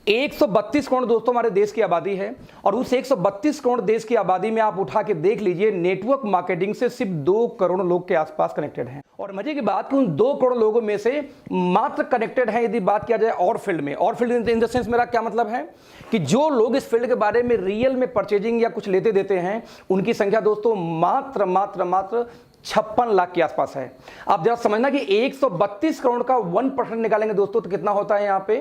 132 करोड़ दोस्तों हमारे देश की आबादी है, और उस 132 करोड़ देश की आबादी में आप उठा के देख लीजिए, नेटवर्क मार्केटिंग से सिर्फ 2 करोड़ लोग के आसपास कनेक्टेड हैं। और मजे की बात कि उन 2 करोड़ लोगों में से मात्र कनेक्टेड हैं, यदि बात किया जाए और फील्ड में, और फील्ड इन द सेंस मेरा क्या मतलब है कि जो लोग इस फील्ड के बारे में रियल में परचेजिंग या कुछ लेते देते हैं, उनकी संख्या दोस्तों मात्र 56 लाख के आसपास है। आप जरा समझना कि 132 करोड़ का 1% निकालेंगे दोस्तों तो कितना होता है यहाँ पे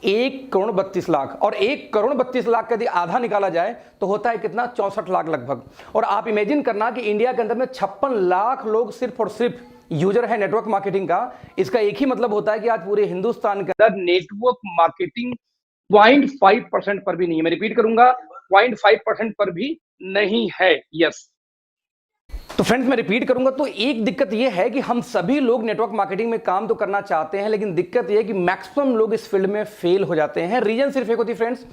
1 करोड़ 32 लाख, और 1 करोड़ 32 लाख का यदि आधा निकाला जाए तो होता है कितना 64 लाख लगभग। और आप इमेजिन करना कि इंडिया के अंदर में 56 लाख लोग सिर्फ और सिर्फ यूजर है नेटवर्क मार्केटिंग का। इसका एक ही मतलब होता है कि आज पूरे हिंदुस्तान के अंदर नेटवर्क मार्केटिंग 0.5% पर भी नहीं है। मैं रिपीट करूंगा, 0.5% पर भी नहीं है। यस, तो फ्रेंड्स मैं रिपीट करूंगा, तो एक दिक्कत यह है कि हम सभी लोग नेटवर्क मार्केटिंग में काम तो करना चाहते हैं, लेकिन दिक्कत यह है कि मैक्सिमम लोग इस फील्ड में फेल हो जाते हैं। रीजन सिर्फ एक होती है फ्रेंड्स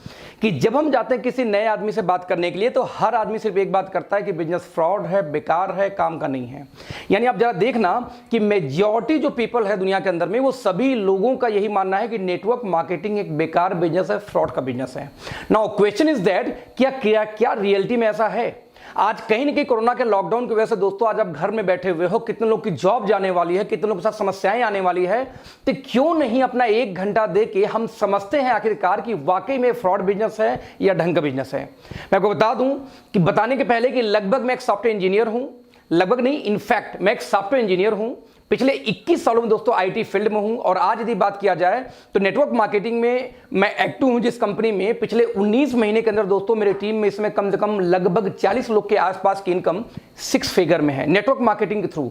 कि जब हम जाते हैं किसी नए आदमी से बात करने के लिए, तो हर आदमी सिर्फ एक बात करता है कि बिजनेस फ्रॉड है, बेकार है, काम का नहीं है। यानी आप जरा देखना कि मेजॉरिटी जो पीपल है दुनिया के अंदर में, वो सभी लोगों का यही मानना है कि नेटवर्क मार्केटिंग एक बेकार बिजनेस है, फ्रॉड का बिजनेस है। नाउ क्वेश्चन इज दैट, क्या रियलिटी में ऐसा है? आज कहीं ना कहीं कोरोना के लॉकडाउन की वजह से दोस्तों आज आप घर में बैठे हुए हो, कितने लोग की जॉब जाने वाली है, कितने लोग के साथ समस्याएं आने वाली है, तो क्यों नहीं अपना 1 घंटा दे के हम समझते हैं आखिरकार कि वाकई में फ्रॉड बिजनेस है या ढंग का बिजनेस है। मैं आपको बता दूं कि बताने के पहले कि लगभग मैं एक सॉफ्टवेयर इंजीनियर हूं, लगभग नहीं इनफैक्ट मैं एक सॉफ्टवेयर इंजीनियर हूं, पिछले 21 सालों में दोस्तों आईटी फील्ड में हूं, और आज यदि बात किया जाए तो नेटवर्क मार्केटिंग में मैं एक्टिव हूं जिस कंपनी में पिछले 19 महीने के अंदर दोस्तों मेरे टीम में इसमें कम से कम लगभग 40 लोग के आसपास की इनकम 6 फिगर में है नेटवर्क मार्केटिंग के थ्रू,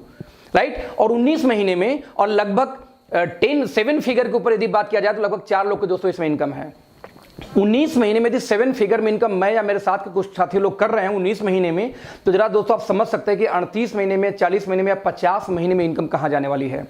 राइट। और 19 महीने में और लगभग 7 फिगर के ऊपर यदि बात किया जाए तो लगभग 4 लोग के दोस्तों इसमें इनकम है। 19 महीने में यदि 7 फिगर में इनकम मैं या मेरे साथ के कुछ साथी लोग कर रहे हैं 19 महीने में, तो जरा दोस्तों आप समझ सकते हैं कि 38 महीने में, 40 महीने में या 50 महीने में इनकम कहां जाने वाली है।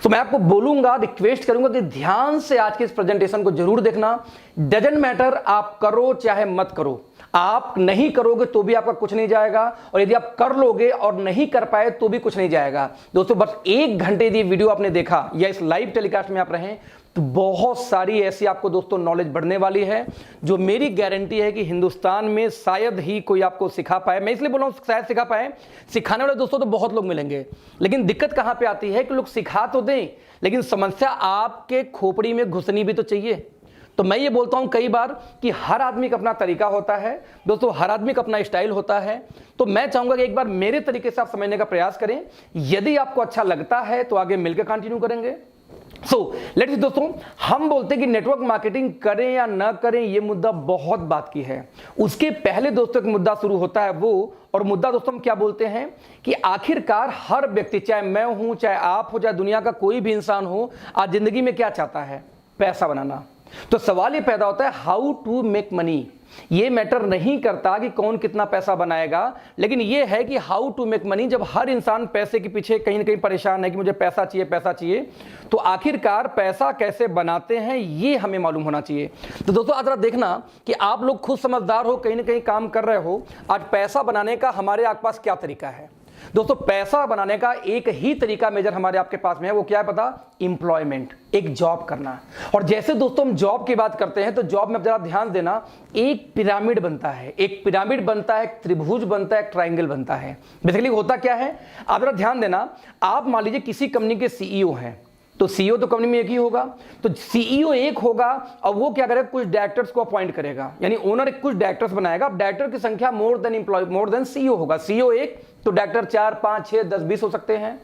तो मैं आपको बोलूंगा, रिक्वेस्ट करूंगा कि ध्यान से आज के इस प्रेजेंटेशन को जरूर देखना। डजंट मैटर आप करो चाहे मत करो, आप नहीं करोगे तो भी आपका कुछ नहीं जाएगा, और यदि आप कर लोगे और नहीं कर पाए तो भी कुछ नहीं जाएगा। दोस्तों बस 1 घंटे यदि वीडियो आपने देखा या इस लाइव टेलीकास्ट में आप रहें, तो बहुत सारी ऐसी आपको दोस्तों नॉलेज बढ़ने वाली है, जो मेरी गारंटी है कि हिंदुस्तान में शायद ही कोई आपको सिखा पाए। मैं इसलिए बोल रहा हूं शायद सिखा पाए, सिखाने वाले दोस्तों तो बहुत लोग मिलेंगे, लेकिन दिक्कत कहां पे आती है कि लोग सिखा तो दें, लेकिन समस्या आपके खोपड़ी में घुसनी भी तो चाहिए। तो मैं ये बोलता हूं कई बार कि हर आदमी का अपना तरीका होता है दोस्तों, हर आदमी का अपना स्टाइल होता है। तो मैं चाहूंगा कि एक बार मेरे तरीके से आप समझने का प्रयास करें, यदि आपको अच्छा लगता है तो आगे मिलकर कंटिन्यू करेंगे। लेट्स दोस्तों, हम बोलते हैं कि नेटवर्क मार्केटिंग करें या ना करें, यह मुद्दा बहुत बात की है। उसके पहले दोस्तों एक मुद्दा शुरू होता है वो, और मुद्दा दोस्तों हम क्या बोलते हैं कि आखिरकार हर व्यक्ति, चाहे मैं हूं, चाहे आप हो, चाहे दुनिया का कोई भी इंसान हो, आज जिंदगी में क्या चाहता है? पैसा बनाना। तो सवाल ये पैदा होता है हाउ टू मेक मनी। ये मैटर नहीं करता कि कौन कितना पैसा बनाएगा, लेकिन ये है कि हाउ टू मेक मनी। जब हर इंसान पैसे के पीछे कहीं ना कहीं परेशान है कि मुझे पैसा चाहिए, पैसा चाहिए, तो आखिरकार पैसा कैसे बनाते हैं ये हमें मालूम होना चाहिए। तो दोस्तों आज जरा देखना कि आप लोग खुद समझदार हो, कहीं ना कहीं काम कर रहे हो। आज पैसा बनाने का हमारे आपके पास क्या तरीका है दोस्तों? पैसा बनाने का एक ही तरीका मेजर हमारे आपके पास में है, वो क्या है पता? एम्प्लॉयमेंट, एक जॉब करना। और जैसे दोस्तों हम जॉब की बात करते हैं, तो जॉब में आप जरा ध्यान देना, एक पिरामिड बनता है, एक पिरामिड बनता है, एक त्रिभुज बनता है, एक ट्राइंगल बनता है। बेसिकली होता क्या है, आप जरा ध्यान देना। आप मान लीजिए किसी कंपनी के सीईओ हैं, तो सीईओ तो कंपनी में एक ही होगा, तो सीईओ एक होगा, और वो क्या करेगा? कुछ डायरेक्टर्स को अपॉइंट करेगा, यानी ओनर कुछ डायरेक्टर्स बनाएगा। अब डायरेक्टर की संख्या मोर देन सीईओ होगा। सीईओ एक तो डायरेक्टर 4, 5, 6, 10, 20 हो सकते हैं।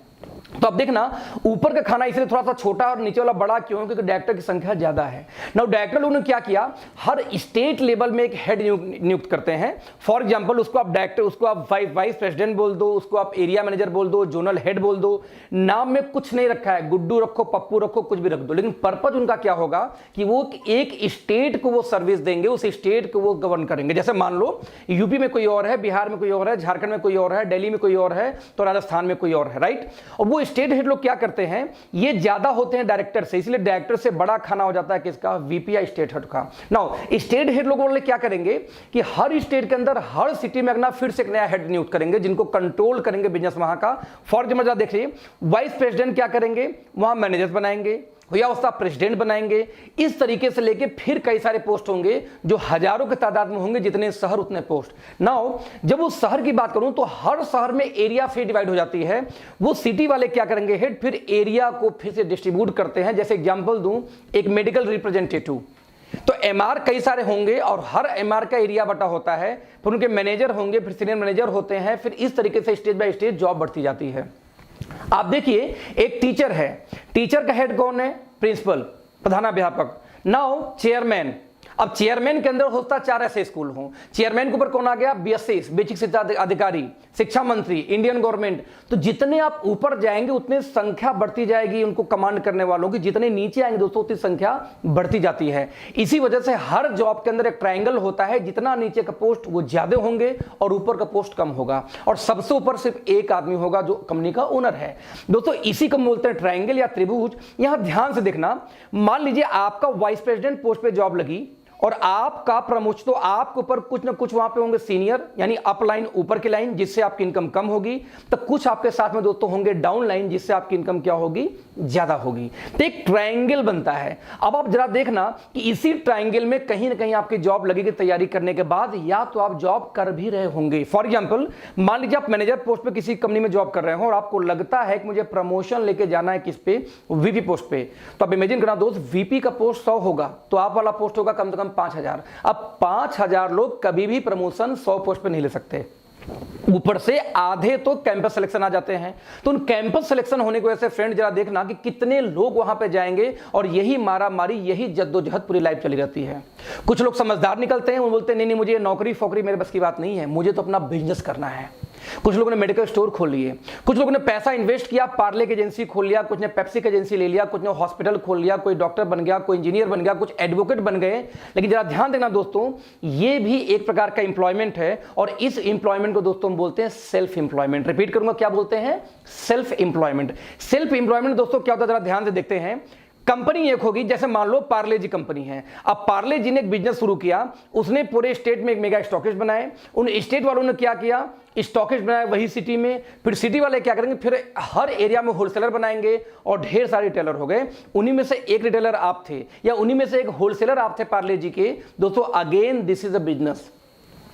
तो अब देखना, ऊपर का खाना इसलिए थोड़ा सा छोटा और नीचे वाला बड़ा क्यों? क्योंकि डायरेक्टर की संख्या ज्यादा है। नाउ डायरेक्टर लोगों ने क्या किया, हर स्टेट लेवल में एक हेड नियुक्त करते हैं। फॉर एग्जांपल उसको आप डायरेक्टर, उसको आप वाइस प्रेसिडेंट बोल दो, उसको आप एरिया मैनेजर बोल दो, जोनल हेड बोल दो। नाम में कुछ नहीं रखा है, गुड्डू रखो, पप्पू रखो, कुछ भी रख दो, लेकिन पर्पज उनका क्या होगा कि वो एक स्टेट को वो सर्विस देंगे, उस स्टेट को वो गवर्न करेंगे। जैसे मान लो यूपी में कोई और है, बिहार में कोई और है, झारखंड में कोई और है, दिल्ली में कोई और है, तो राजस्थान में कोई और है, राइट। और वो स्टेट हेड लोग क्या करते हैं, ये ज्यादा होते हैं डायरेक्टर से, इसलिए डायरेक्टर से बड़ा खाना हो जाता है किसका? वीपी या स्टेट हेड का। नाउ स्टेट हेड लोग वाले क्या करेंगे कि हर स्टेट के अंदर, हर सिटी में अपना फिर से एक नया हेड नियुक्त करेंगे, जिनको कंट्रोल करेंगे बिजनेस वहां का। फॉर एग्जाम्पल देखिए, वाइस प्रेसिडेंट क्या करेंगे, वहां मैनेजर्स बनाएंगे, या उसका प्रेसिडेंट बनाएंगे। इस तरीके से लेके फिर कई सारे पोस्ट होंगे जो हजारों की तादाद में होंगे, जितने शहर उतने पोस्ट। नाउ जब उस शहर की बात करूं तो हर शहर में एरिया फिर डिवाइड हो जाती है। वो सिटी वाले क्या करेंगे, हेड फिर एरिया को फिर से डिस्ट्रीब्यूट करते हैं। जैसे एग्जांपल दूं, एक मेडिकल रिप्रेजेंटेटिव, तो एमआर कई सारे होंगे और हर एमआर का एरिया बटा होता है, फिर उनके मैनेजर होंगे, फिर सीनियर मैनेजर होते हैं, फिर इस तरीके से स्टेज बाय स्टेज जॉब बढ़ती जाती है। आप देखिए, एक टीचर है, टीचर का हेड कौन है, प्रिंसिपल, प्रधानाध्यापक। नाउ चेयरमैन, अब चेयरमैन के अंदर होता 4 ऐसे स्कूल हों, चेयरमैन के ऊपर कौन आ गया, बीएससी बेसिक शिक्षा अधिकारी, शिक्षा मंत्री, इंडियन गवर्नमेंट। तो जितने आप ऊपर जाएंगे उतने संख्या बढ़ती जाएगी उनको कमांड करने वालों की, जितने नीचे आएंगे दोस्तों उतनी संख्या बढ़ती जाती है। इसी वजह से हर जॉब के अंदर एक ट्रायंगल होता है, जितना नीचे का पोस्ट वो ज्यादा होंगे और ऊपर का पोस्ट कम होगा, और सबसे ऊपर सिर्फ एक आदमी होगा जो कंपनी का ओनर है। दोस्तों इसी को बोलते हैं ट्रायंगल या त्रिभुज। यहां ध्यान से देखना, मान लीजिए आपका वाइस प्रेसिडेंट पोस्ट पे जॉब लगी और आपका प्रमोशन, तो आपके ऊपर कुछ ना कुछ वहां पे होंगे सीनियर, यानी अप लाइन, ऊपर की लाइन, जिससे आपकी इनकम कम होगी। तो कुछ आपके साथ में दोस्तों होंगे डाउन लाइन, जिससे आपकी इनकम क्या होगी, ज्यादा होगी। तो एक ट्रायंगल बनता है। अब आप जरा देखना कि इसी ट्रायंगल में कहीं ना कहीं आपकी जॉब लगेगी तैयारी करने के बाद, या तो आप जॉब कर भी रहे होंगे। फॉर एग्जाम्पल, मान लीजिए आप मैनेजर पोस्ट पे किसी कंपनी में जॉब कर रहे हो और आपको लगता है कि मुझे प्रमोशन लेके जाना है किस पे, वीपी पोस्ट पे। तो आप इमेजिन करना दोस्त, वीपी का पोस्ट 100 होगा तो आप वाला पोस्ट होगा कम से कम 5000। अब 5000 लोग कभी भी प्रमोशन 100 पोस्ट पे नहीं ले सकते। ऊपर से आधे तो कैंपस सिलेक्शन आ जाते हैं। तो उन कैंपस सिलेक्शन होने की वजह से फ्रेंड जरा देखना कि कितने लोग वहां पे जाएंगे, और यही मारा मारी, यही जद्दोजहद पूरी लाइफ चली रहती है। कुछ लोग समझदार निकलते हैं, वो बोलते हैं नहीं नहीं, मुझे नौकरी फोकरी मेरे बस की बात नहीं है, मुझे तो अपना बिजनेस करना है। कुछ लोगों ने मेडिकल स्टोर खोल लिए, कुछ लोगों ने पैसा इन्वेस्ट किया, पार्ले की एजेंसी खोल लिया, कुछ ने पेप्सी की एजेंसी ले लिया, कुछ ने हॉस्पिटल खोल लिया, कोई डॉक्टर बन गया, कोई इंजीनियर बन गया, कुछ एडवोकेट बन गए। लेकिन जरा ध्यान देना दोस्तों, ये भी एक प्रकार का इंप्लॉयमेंट है, और इस इंप्लॉयमेंट को दोस्तों हम बोलते हैं सेल्फ इंप्लॉयमेंट। रिपीट करूंगा, क्या बोलते हैं, सेल्फ इंप्लॉयमेंट। सेल्फ इंप्लॉयमेंट दोस्तों क्या होता है, जरा ध्यान से देखते हैं। कंपनी एक होगी, जैसे मान लो पार्ले जी कंपनी है। अब पार्ले जी ने एक बिजनेस शुरू किया, उसने पूरे स्टेट में एक मेगा स्टॉकेज बनाए। उन स्टेट वालों ने क्या किया, स्टॉकेज बनाया वही सिटी में। फिर सिटी वाले क्या करेंगे, फिर हर एरिया में होलसेलर बनाएंगे, और ढेर सारे रिटेलर हो गए। उन्हीं में से एक रिटेलर आप थे, या उन्हीं में से एक होलसेलर आप थे पार्ले जी के। दोस्तों again this is a business,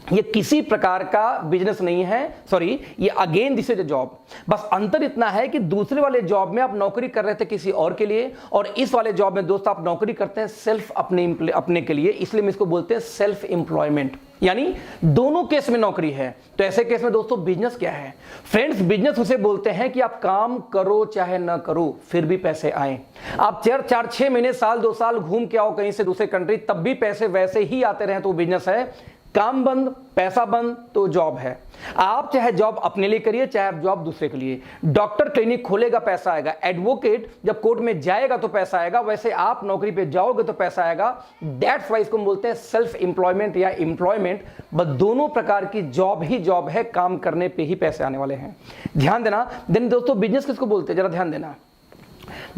ये किसी प्रकार का बिजनेस नहीं है, सॉरी, ये again this is a job. बस अंतर इतना है कि दूसरे वाले जॉब में आप नौकरी कर रहे थे किसी और के लिए, और इस वाले जॉब में दोस्त आप नौकरी करते हैं सिर्फ अपने के लिए। इसलिए हम इसको बोलते हैं सेल्फ एम्प्लॉयमेंट, यानी दोनों केस में नौकरी है। तो ऐसे केस में दोस्तों बिजनेस क्या है फ्रेंड्स, बिजनेस उसे बोलते हैं कि आप काम करो चाहे ना करो फिर भी पैसे आए। आप 4-6 महीने, साल 2 साल घूम के आओ कहीं से दूसरे कंट्री, तब भी पैसे वैसे ही आते रहे तो बिजनेस है। काम बंद, पैसा बंद, तो जॉब है। आप चाहे जॉब अपने लिए करिए, चाहे आप जॉब दूसरे के लिए। डॉक्टर क्लिनिक खोलेगा, पैसा आएगा। एडवोकेट जब कोर्ट में जाएगा तो पैसा आएगा। वैसे आप नौकरी पे जाओगे तो पैसा आएगा। दैट्स वाई इसको हम बोलते हैं सेल्फ एम्प्लॉयमेंट या एम्प्लॉयमेंट। बस दोनों प्रकार की जॉब ही जॉब है, काम करने पे ही पैसे आने वाले हैं। ध्यान देना। देन दोस्तों बिजनेस किसको बोलते हैं, जरा ध्यान देना।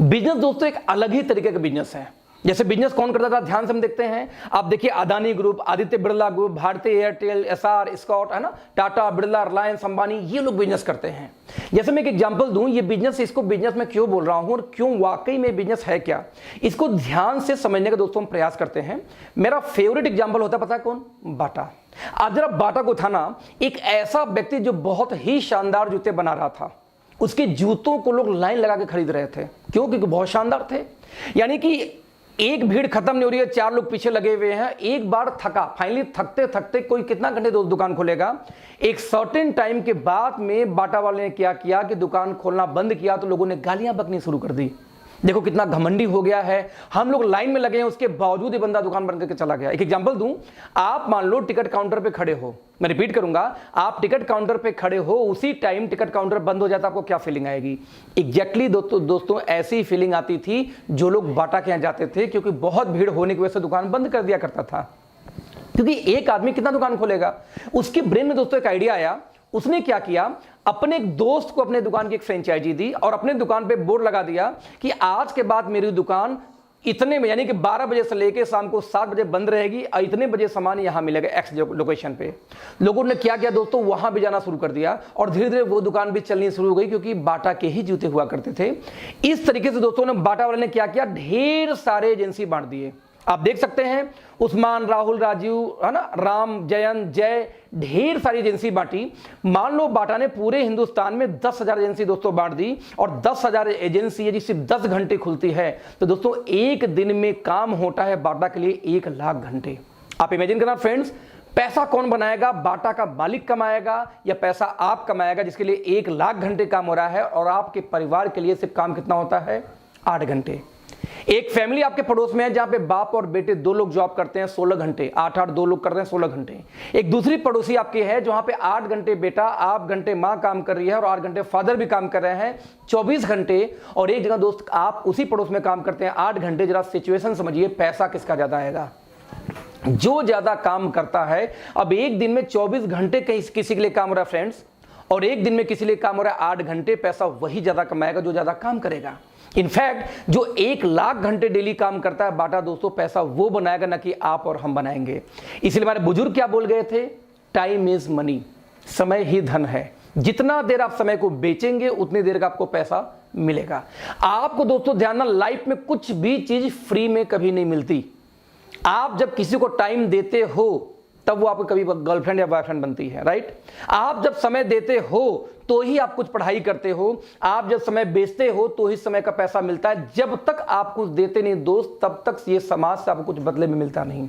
बिजनेस दोस्तों एक अलग ही तरीके का बिजनेस है। जैसे बिजनेस कौन करता था, ध्यान से हम देखते हैं। आप देखिए अदानी ग्रुप, आदित्य बिरला ग्रुप, भारतीय एयरटेल, एसआर, स्कॉट, है ना, टाटा, बिरला, रिलायंस, अंबानी, ये लोग बिजनेस करते हैं। जैसे मैं एक एग्जांपल दूं, ये बिजनेस, इसको बिजनेस में क्यों बोल रहा हूं और क्यों वाकई में बिजनेस है क्या, इसको ध्यान से समझने का दोस्तों हम प्रयास करते हैं। मेरा फेवरेट एग्जांपल होता है, पता है कौन, बाटा। आज जरा बाटा को था ना, एक ऐसा व्यक्ति जो बहुत ही शानदार जूते बना रहा था, उसके जूतों को लोग लाइन लगा के खरीद रहे थे। क्यों, क्योंकि बहुत शानदार थे। यानी कि एक भीड़ खत्म नहीं हो रही है, 4 लोग पीछे लगे हुए हैं। एक बार थका, फाइनली थकते थकते कोई कितना घंटे दुकान खोलेगा। एक सर्टेन टाइम के बाद में बाटा वाले ने क्या किया कि दुकान खोलना बंद किया, तो लोगों ने गालियां बकनी शुरू कर दी। देखो कितना घमंडी हो गया है, हम लोग लाइन में लगे हैं, उसके बावजूद ये बंदा दुकान बंद करके चला गया। एक एग्जांपल दूं, आप मान लो टिकट काउंटर पे खड़े हो, मैं रिपीट करूंगा, आप टिकट काउंटर पे खड़े हो, उसी टाइम टिकट काउंटर बंद हो जाता, आपको क्या फीलिंग आएगी? एग्जैक्टली दोस्तों ऐसी फीलिंग आती थी जो लोग बाटा के यहां जाते थे, क्योंकि बहुत भीड़ होने की वजह से दुकान बंद कर दिया करता था। क्योंकि एक आदमी कितना दुकान खोलेगा? उसके ब्रेन में दोस्तों एक आइडिया आया। उसने क्या किया, अपने एक दोस्त को अपने दुकान की एक फ्रेंचाइजी दी और अपने दुकान पे बोर्ड लगा दिया कि आज के बाद मेरी दुकान इतने में यानी कि 12 बजे से लेकर शाम को 7 बजे बंद रहेगी और इतने बजे सामान यहां मिलेगा एक्स लोकेशन पे। लोगों ने क्या किया दोस्तों, वहां भी जाना शुरू कर दिया और धीरे धीरे वो दुकान भी चलनी शुरू हो गई, क्योंकि बाटा के ही जूते हुआ करते थे। इस तरीके से दोस्तों ने बाटा वाले ने क्या किया, ढेर सारे एजेंसी बांट दिए। आप देख सकते हैं उस्मान, राहुल, राजीव, है ना, राम, जयंत, जय, ढेर सारी एजेंसी बांटी। मान लो बाटा ने पूरे हिंदुस्तान में 10,000 एजेंसी दोस्तों बांट दी, और 10,000 एजेंसी यदि सिर्फ 10 घंटे खुलती है तो दोस्तों एक दिन में काम होता है बाटा के लिए 1 लाख घंटे। आप इमेजिन करना फ्रेंड्स, पैसा कौन बनाएगा, बाटा का मालिक कमाएगा या पैसा आप कमाएगा, जिसके लिए 1 लाख घंटे काम हो रहा है, और आपके परिवार के लिए सिर्फ काम कितना होता है, 8 घंटे। एक फैमिली आपके पड़ोस में है जहां पे बाप और बेटे 2 लोग जॉब करते हैं 16 घंटे, 8 2 लोग करते हैं 16 घंटे। एक दूसरी पड़ोसी आपकी है जहां पे 8 घंटे बेटा, 8 घंटे मां काम कर रही है और 8 घंटे फादर भी काम कर रहे हैं, 24 घंटे। और एक जगह दोस्त आप उसी पड़ोस में काम करते हैं 8 घंटे। जरा सिचुएशन समझिए, पैसा किसका ज्यादा आएगा, जो ज्यादा काम करता है। अब एक दिन में 24 घंटे किसी के लिए काम हो रहा है फ्रेंड्स, और एक दिन में किसी लिए काम हो रहा है 8 घंटे, पैसा वही ज्यादा कमाएगा जो ज्यादा काम करेगा। इनफैक्ट जो 1 लाख घंटे डेली काम करता है बाटा दोस्तों, पैसा वो बनाएगा ना कि आप और हम बनाएंगे। इसलिए हमारे बुजुर्ग क्या बोल गए थे, टाइम इज मनी, समय ही धन है। जितना देर आप समय को बेचेंगे उतनी देर का आपको पैसा मिलेगा। आपको दोस्तों ध्यान ना, लाइफ में कुछ भी चीज फ्री में कभी नहीं मिलती। आप जब किसी को टाइम देते हो तब वो आपको कभी गर्लफ्रेंड या बॉयफ्रेंड बनती है, राइट। आप जब समय देते हो तो ही आप कुछ पढ़ाई करते हो, आप जब समय बेचते हो तो ही समय का पैसा मिलता है। जब तक आप कुछ देते नहीं दोस्त, तब तक ये समाज से आपको कुछ बदले में मिलता नहीं।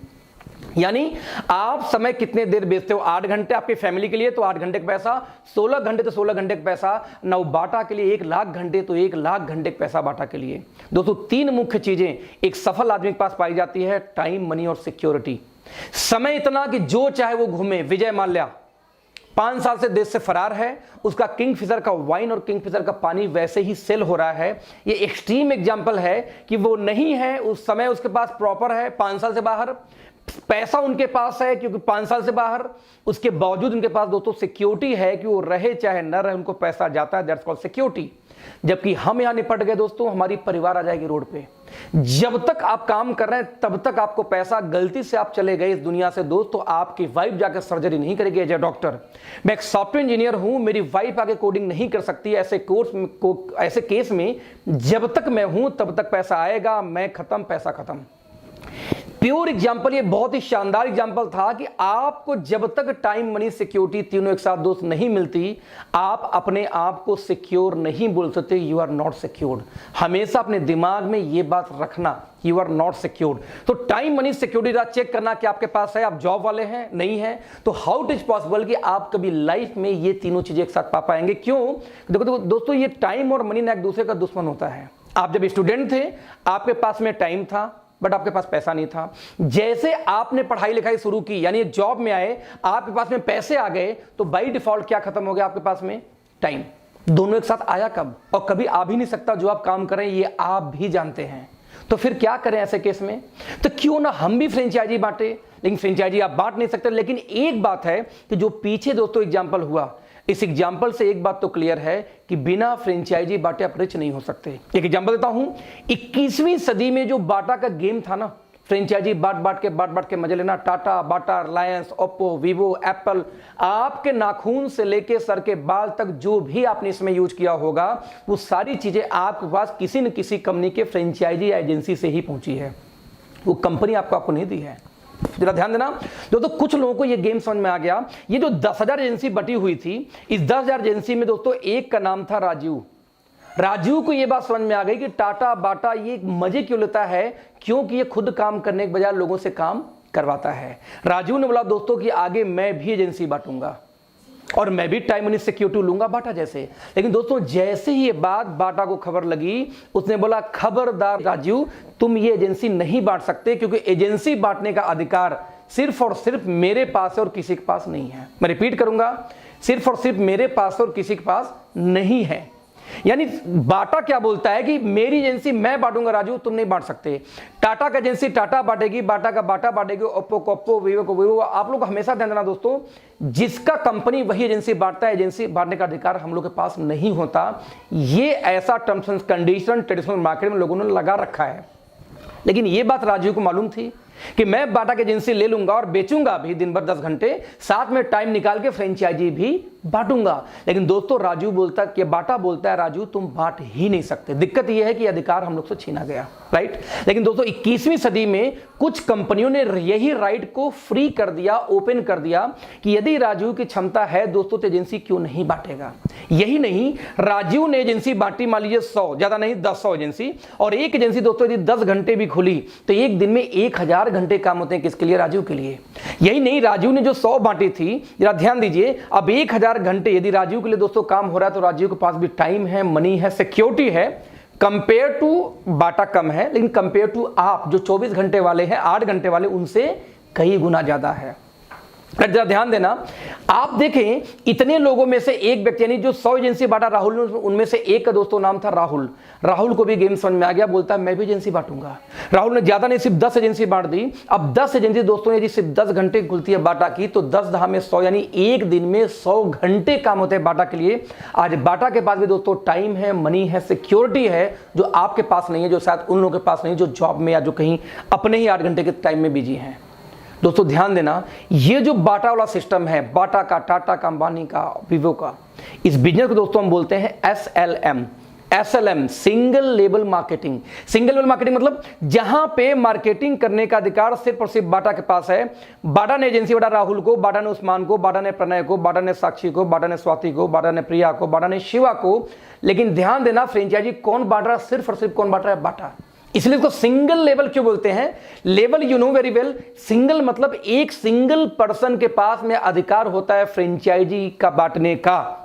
यानी आप समय कितने देर बेचते हो, 8 घंटे आपकी फैमिली के लिए तो 8 घंटे का पैसा, 16 घंटे तो 16 घंटे का पैसा, नौ बाटा के लिए 1 लाख घंटे तो 1 लाख घंटे का पैसा बाटा के लिए। दोस्तों 3 मुख्य चीजें एक सफल आदमी के पास पाई जाती है, टाइम, मनी और सिक्योरिटी। समय इतना कि जो चाहे वो घूमे। विजय माल्या 5 साल से देश से फरार है, उसका किंगफिशर का वाइन और किंगफिशर का पानी वैसे ही सेल हो रहा है। ये एक्सट्रीम एग्जांपल है कि वो नहीं है, उस समय उसके पास प्रॉपर है, 5 साल से बाहर पैसा उनके पास है क्योंकि 5 साल से बाहर, उसके बावजूद उनके पास दोस्तों सिक्योरिटी है कि वो रहे चाहे न रहे उनको पैसा जाता है, दैट्स कॉल्ड सिक्योरिटी। जबकि हम यहां निपट गए दोस्तों, हमारी परिवार आ जाएगी रोड पे। जब तक आप काम कर रहे हैं तब तक आपको पैसा, गलती से आप चले गए इस दुनिया से दोस्त तो आपकी वाइफ जाकर सर्जरी नहीं करेगी। एज ए डॉक्टर मैं एक सॉफ्टवेयर इंजीनियर हूं, मेरी वाइफ आगे कोडिंग नहीं कर सकती। ऐसे केस में जब तक मैं हूं तब तक पैसा आएगा, मैं खत्म पैसा खत्म। प्योर एग्जाम्पल, ये बहुत ही शानदार एग्जाम्पल था कि आपको जब तक टाइम, मनी, सिक्योरिटी तीनों एक साथ दोस्त नहीं मिलती, आप अपने आप को सिक्योर नहीं बोल सकते। You are not secured. हमेशा अपने दिमाग में ये बात रखना, यू आर नॉट सिक्योर्ड। तो टाइम, मनी, सिक्योरिटी चेक करना कि आपके पास है। आप जॉब वाले हैं, नहीं है, तो हाउ इट इज पॉसिबल कि आप कभी लाइफ में ये तीनों चीजें एक साथ पा पाएंगे? क्यों? देखो दोस्तों, ये टाइम और मनी ना एक दूसरे का दुश्मन होता है। आप जब स्टूडेंट थे आपके पास में टाइम था बट आपके पास पैसा नहीं था। जैसे आपने पढ़ाई लिखाई शुरू की यानी जॉब में आए, आपके पास में पैसे आ गए, तो बाय डिफॉल्ट क्या खत्म हो गया आपके पास में? टाइम। दोनों एक साथ आया कब? और कभी आ भी नहीं सकता। जो आप काम कर रहे हैं ये आप भी जानते हैं। तो फिर क्या करें ऐसे केस में? तो क्यों ना हम भी फ्रेंचाइजी बांटे। लेकिन फ्रेंचाइजी आप बांट नहीं सकते। लेकिन एक बात है कि जो पीछे दोस्तों एग्जाम्पल हुआ, इस एग्जाम्पल से एक बात तो क्लियर है कि बिना फ्रेंचाइजी बांटे आप रिच नहीं हो सकते। एक एग्जाम्पल देता हूं, 21वीं सदी में जो बाटा का गेम था ना, फ्रेंचाइजी बांट के मजे लेना, टाटा, बाटा, रिलायंस, ओप्पो, वीवो, एप्पल, आपके नाखून से लेके सर के बाल तक जो भी आपने इसमें यूज किया होगा, वो सारी चीजें आपके पास किसी न किसी कंपनी के फ्रेंचाइजी एजेंसी से ही पहुंची है। वो कंपनी आपको नहीं दी है। जरा ध्यान देना दोस्तों, कुछ लोगों को ये गेम समझ में आ गया। ये जो 10,000 एजेंसी बटी हुई थी, इस 10,000 एजेंसी में दोस्तों एक का नाम था राजीव। राजीव को ये बात समझ में आ गई कि टाटा, बाटा ये मजे क्यों लेता है, क्योंकि ये खुद काम करने के बजाय लोगों से काम करवाता है। राजीव ने बोला दोस्तों कि आगे मैं भी एजेंसी बांटूंगा और मैं भी टाइम मनी सिक्योरिटी लूंगा बाटा जैसे। लेकिन दोस्तों जैसे ही ये बात बाटा को खबर लगी, उसने बोला खबरदार राजीव, तुम ये एजेंसी नहीं बांट सकते, क्योंकि एजेंसी बांटने का अधिकार सिर्फ और सिर्फ मेरे पास है और किसी के पास नहीं है। मैं रिपीट करूंगा, सिर्फ और सिर्फ मेरे पास और किसी के पास नहीं है। यानी बाटा क्या बोलता है कि मेरी एजेंसी मैं बांटूंगा राजू, तुम नहीं बांट सकते। टाटा का एजेंसी टाटा बांटेगी, बाटा का बाटा बांटेगी, ओप्पो को ओप्पो, वीवो को वीवो। आप लोग हमेशा ध्यान देना दोस्तों, जिसका कंपनी वही एजेंसी बांटता है, एजेंसी बांटने का अधिकार हम लोग के पास नहीं होता। ये ऐसा terms and condition traditional market में लोगों ने लगा रखा है। लेकिन ये बात राजीव को मालूम थी कि मैं बाटा की एजेंसी ले लूंगा और बेचूंगा भी दिन भर 10 घंटे, साथ में टाइम निकाल के फ्रेंचाइजी भी बांटूंगा। लेकिन दोस्तों राजू बोलता कि बाटा बोलता है राजू तुम बांट ही नहीं सकते। दिक्कत यह है कि अधिकार हम लोग से छीना गया, राइट। लेकिन दोस्तों 21वीं सदी में कुछ कंपनियों ने यही राइट को फ्री कर दिया, ओपन कर दिया कि यदि राजू की क्षमता है दोस्तों तो एजेंसी क्यों नहीं बांटेगा। यही नहीं, राजू ने एजेंसी बांटी, मान लीजिए 100, ज्यादा नहीं 10 एजेंसी, और एक एजेंसी दोस्तों यदि 10 घंटे भी खुली तो एक दिन में 1000 घंटे काम होते हैं किसके लिए? राजू के लिए। यही नहीं, राजू ने जो 100 बांटी थी, जरा ध्यान दीजिए, अब 1000 घंटे यदि राजू के लिए दोस्तों काम हो रहा है तो राजू के पास भी टाइम है, मनी है, सिक्योरिटी है। कंपेयर टू बाटा कम है, लेकिन कंपेयर टू आप जो 24 घंटे वाले हैं, 8 घंटे वाले, उनसे कई गुना ज्यादा है। जरा ध्यान देना, आप देखें इतने लोगों में से एक व्यक्ति, यानी जो 100 एजेंसी बांटा राहुल ने, उनमें से एक का दोस्तों नाम था राहुल। राहुल को भी गेम समझ में आ गया, बोलता है मैं भी एजेंसी बांटूंगा। राहुल ने ज्यादा नहीं, सिर्फ 10 एजेंसी बांट दी। अब 10 एजेंसी दोस्तों यदि सिर्फ 10 घंटे खुलती है बाटा की, तो 10 दहा में 100, यानी एक दिन में 100 घंटे काम होते हैं बाटा के लिए। आज बाटा के पास भी दोस्तों टाइम है, मनी है, सिक्योरिटी है, जो आपके पास नहीं है, जो शायद उन लोगों के पास नहीं जो जॉब में या जो कहीं अपने ही 8 घंटे के टाइम में बिजी हैं। दोस्तों ध्यान देना, ये जो बाटा वाला सिस्टम है, बाटा का, टाटा का, अंबानी का, वीवो का, इस बिजनेस को दोस्तों हम बोलते हैं SLM, single label marketing. Single label marketing मतलब जहां पे मार्केटिंग करने का अधिकार सिर्फ और सिर्फ बाटा के पास है। बाटा ने एजेंसी बांटा राहुल को, बाटा ने उस्मान को, बाटा ने प्रणय को, बाटा ने साक्षी को, बाटा ने स्वाति को, बाटा ने प्रिया को, बाटा ने शिवा को। लेकिन ध्यान देना, फ्रेंचाइजी कौन बांट रहा है? सिर्फ और सिर्फ कौन बांट रहा है? बाटा। इसलिए इसको सिंगल लेवल क्यों बोलते हैं? Level you know very well, single मतलब एक सिंगल पर्सन के पास में अधिकार होता है फ्रेंचाइजी का बांटने का।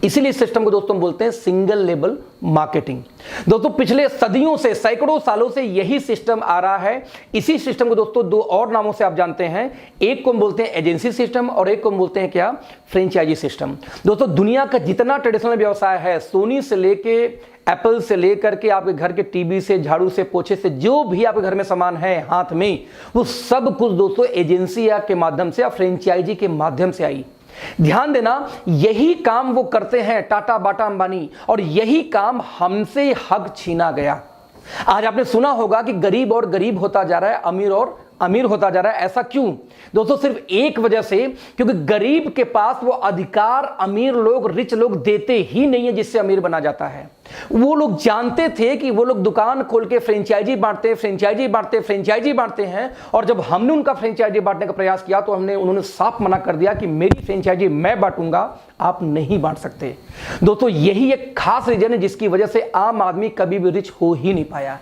इसीलिए इस सिस्टम को दोस्तों बोलते हैं सिंगल लेवल मार्केटिंग। दोस्तों पिछले सदियों से, सैकड़ों सालों से यही सिस्टम आ रहा है। इसी सिस्टम को दोस्तों दो और नामों से आप जानते हैं, एक को हम बोलते हैं एजेंसी सिस्टम और एक को हम बोलते हैं क्या? Franchisee system. दोस्तों दुनिया का जितना ट्रेडिशनल व्यवसाय है, सोनी से लेके एप्पल से लेकर के आपके घर के टीवी से, झाड़ू से, पोछे से, जो भी आपके घर में सामान है हाथ में, वो सब कुछ दोस्तों एजेंसी के माध्यम से या फ्रेंचाइजी के माध्यम से आई। ध्यान देना, यही काम वो करते हैं टाटा, बाटा, अंबानी, और यही काम हमसे हक छीना गया। आज आपने सुना होगा कि गरीब और गरीब होता जा रहा है, अमीर और अमीर होता जा रहा है। ऐसा क्यों? दोस्तों सिर्फ एक वजह से, क्योंकि गरीब के पास वो अधिकार अमीर लोग, रिच लोग देते ही नहीं है जिससे अमीर बना जाता है। वो लोग जानते थे कि वो लोग दुकान खोल के फ्रेंचाइजी बांटते हैं, और जब हमने उनका फ्रेंचाइजी बांटने का प्रयास किया तो उन्होंने साफ मना कर दिया कि मेरी फ्रेंचाइजी मैं बांटूंगा, आप नहीं बांट सकते। दोस्तों यही एक खास रीजन है जिसकी वजह से आम आदमी कभी भी रिच हो ही नहीं पाया।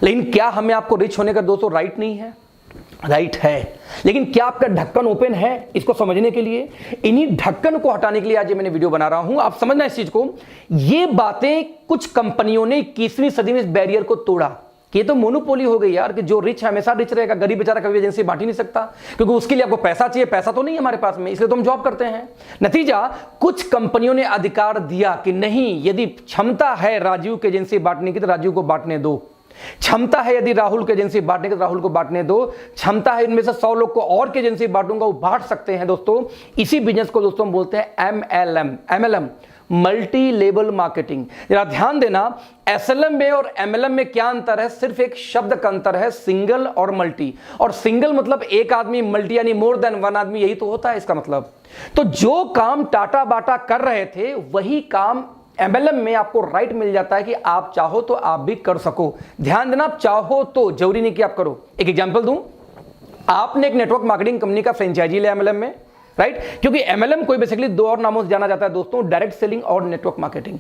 लेकिन क्या हमें आपको रिच होने का दोस्तों राइट नहीं है? राइट है। लेकिन क्या आपका ढक्कन ओपन है इसको समझने के लिए? इन्हीं ढक्कन को हटाने के लिए आज मैंने वीडियो बना रहा हूं। आप समझना इस चीज को। ये बातें कुछ कंपनियों ने 21वीं सदी में इस बैरियर को तोड़ा कि ये तो मोनोपोली हो गई यार, कि जो रिच है हमेशा रिच रहेगा, गरीब बेचारा कभी एजेंसी बांट ही नहीं सकता, क्योंकि उसके लिए आपको पैसा चाहिए। पैसा तो नहीं है हमारे पास में, इसलिए तो हम जॉब करते हैं। नतीजा, कुछ कंपनियों ने अधिकार दिया कि नहीं, यदि क्षमता है राजीव की एजेंसी बांटने की तो राजीव को बांटने दो। क्षमता है यदि राहुल की एजेंसी बांटने की तो राहुल को बांटने दो। क्षमता है इनमें से 100 लोग को और की एजेंसी बांटूंगा, वो बांट सकते हैं। दोस्तों इसी बिजनेस को दोस्तों हम बोलते हैं MLM, मल्टी लेवल मार्केटिंग। जरा ध्यान देना, SLM में और MLM में क्या अंतर है? सिर्फ एक शब्द का अंतर है, सिंगल और मल्टी। और सिंगल मतलब एक आदमी, मल्टी यानी मोर देन वन आदमी, यही तो होता है इसका मतलब। तो जो काम टाटा बाटा कर रहे थे वही काम MLM में आपको राइट मिल जाता है कि आप चाहो तो आप भी कर सको। ध्यान देना, आप चाहो तो, जरूरी नहीं कि आप करो। एक एग्जांपल दूं, आपने एक नेटवर्क मार्केटिंग कंपनी का फ्रेंचाइजी लिया MLM में, राइट? क्योंकि MLM को बेसिकली दो और नामों से जाना जाता है दोस्तों, डायरेक्ट सेलिंग और नेटवर्क मार्केटिंग।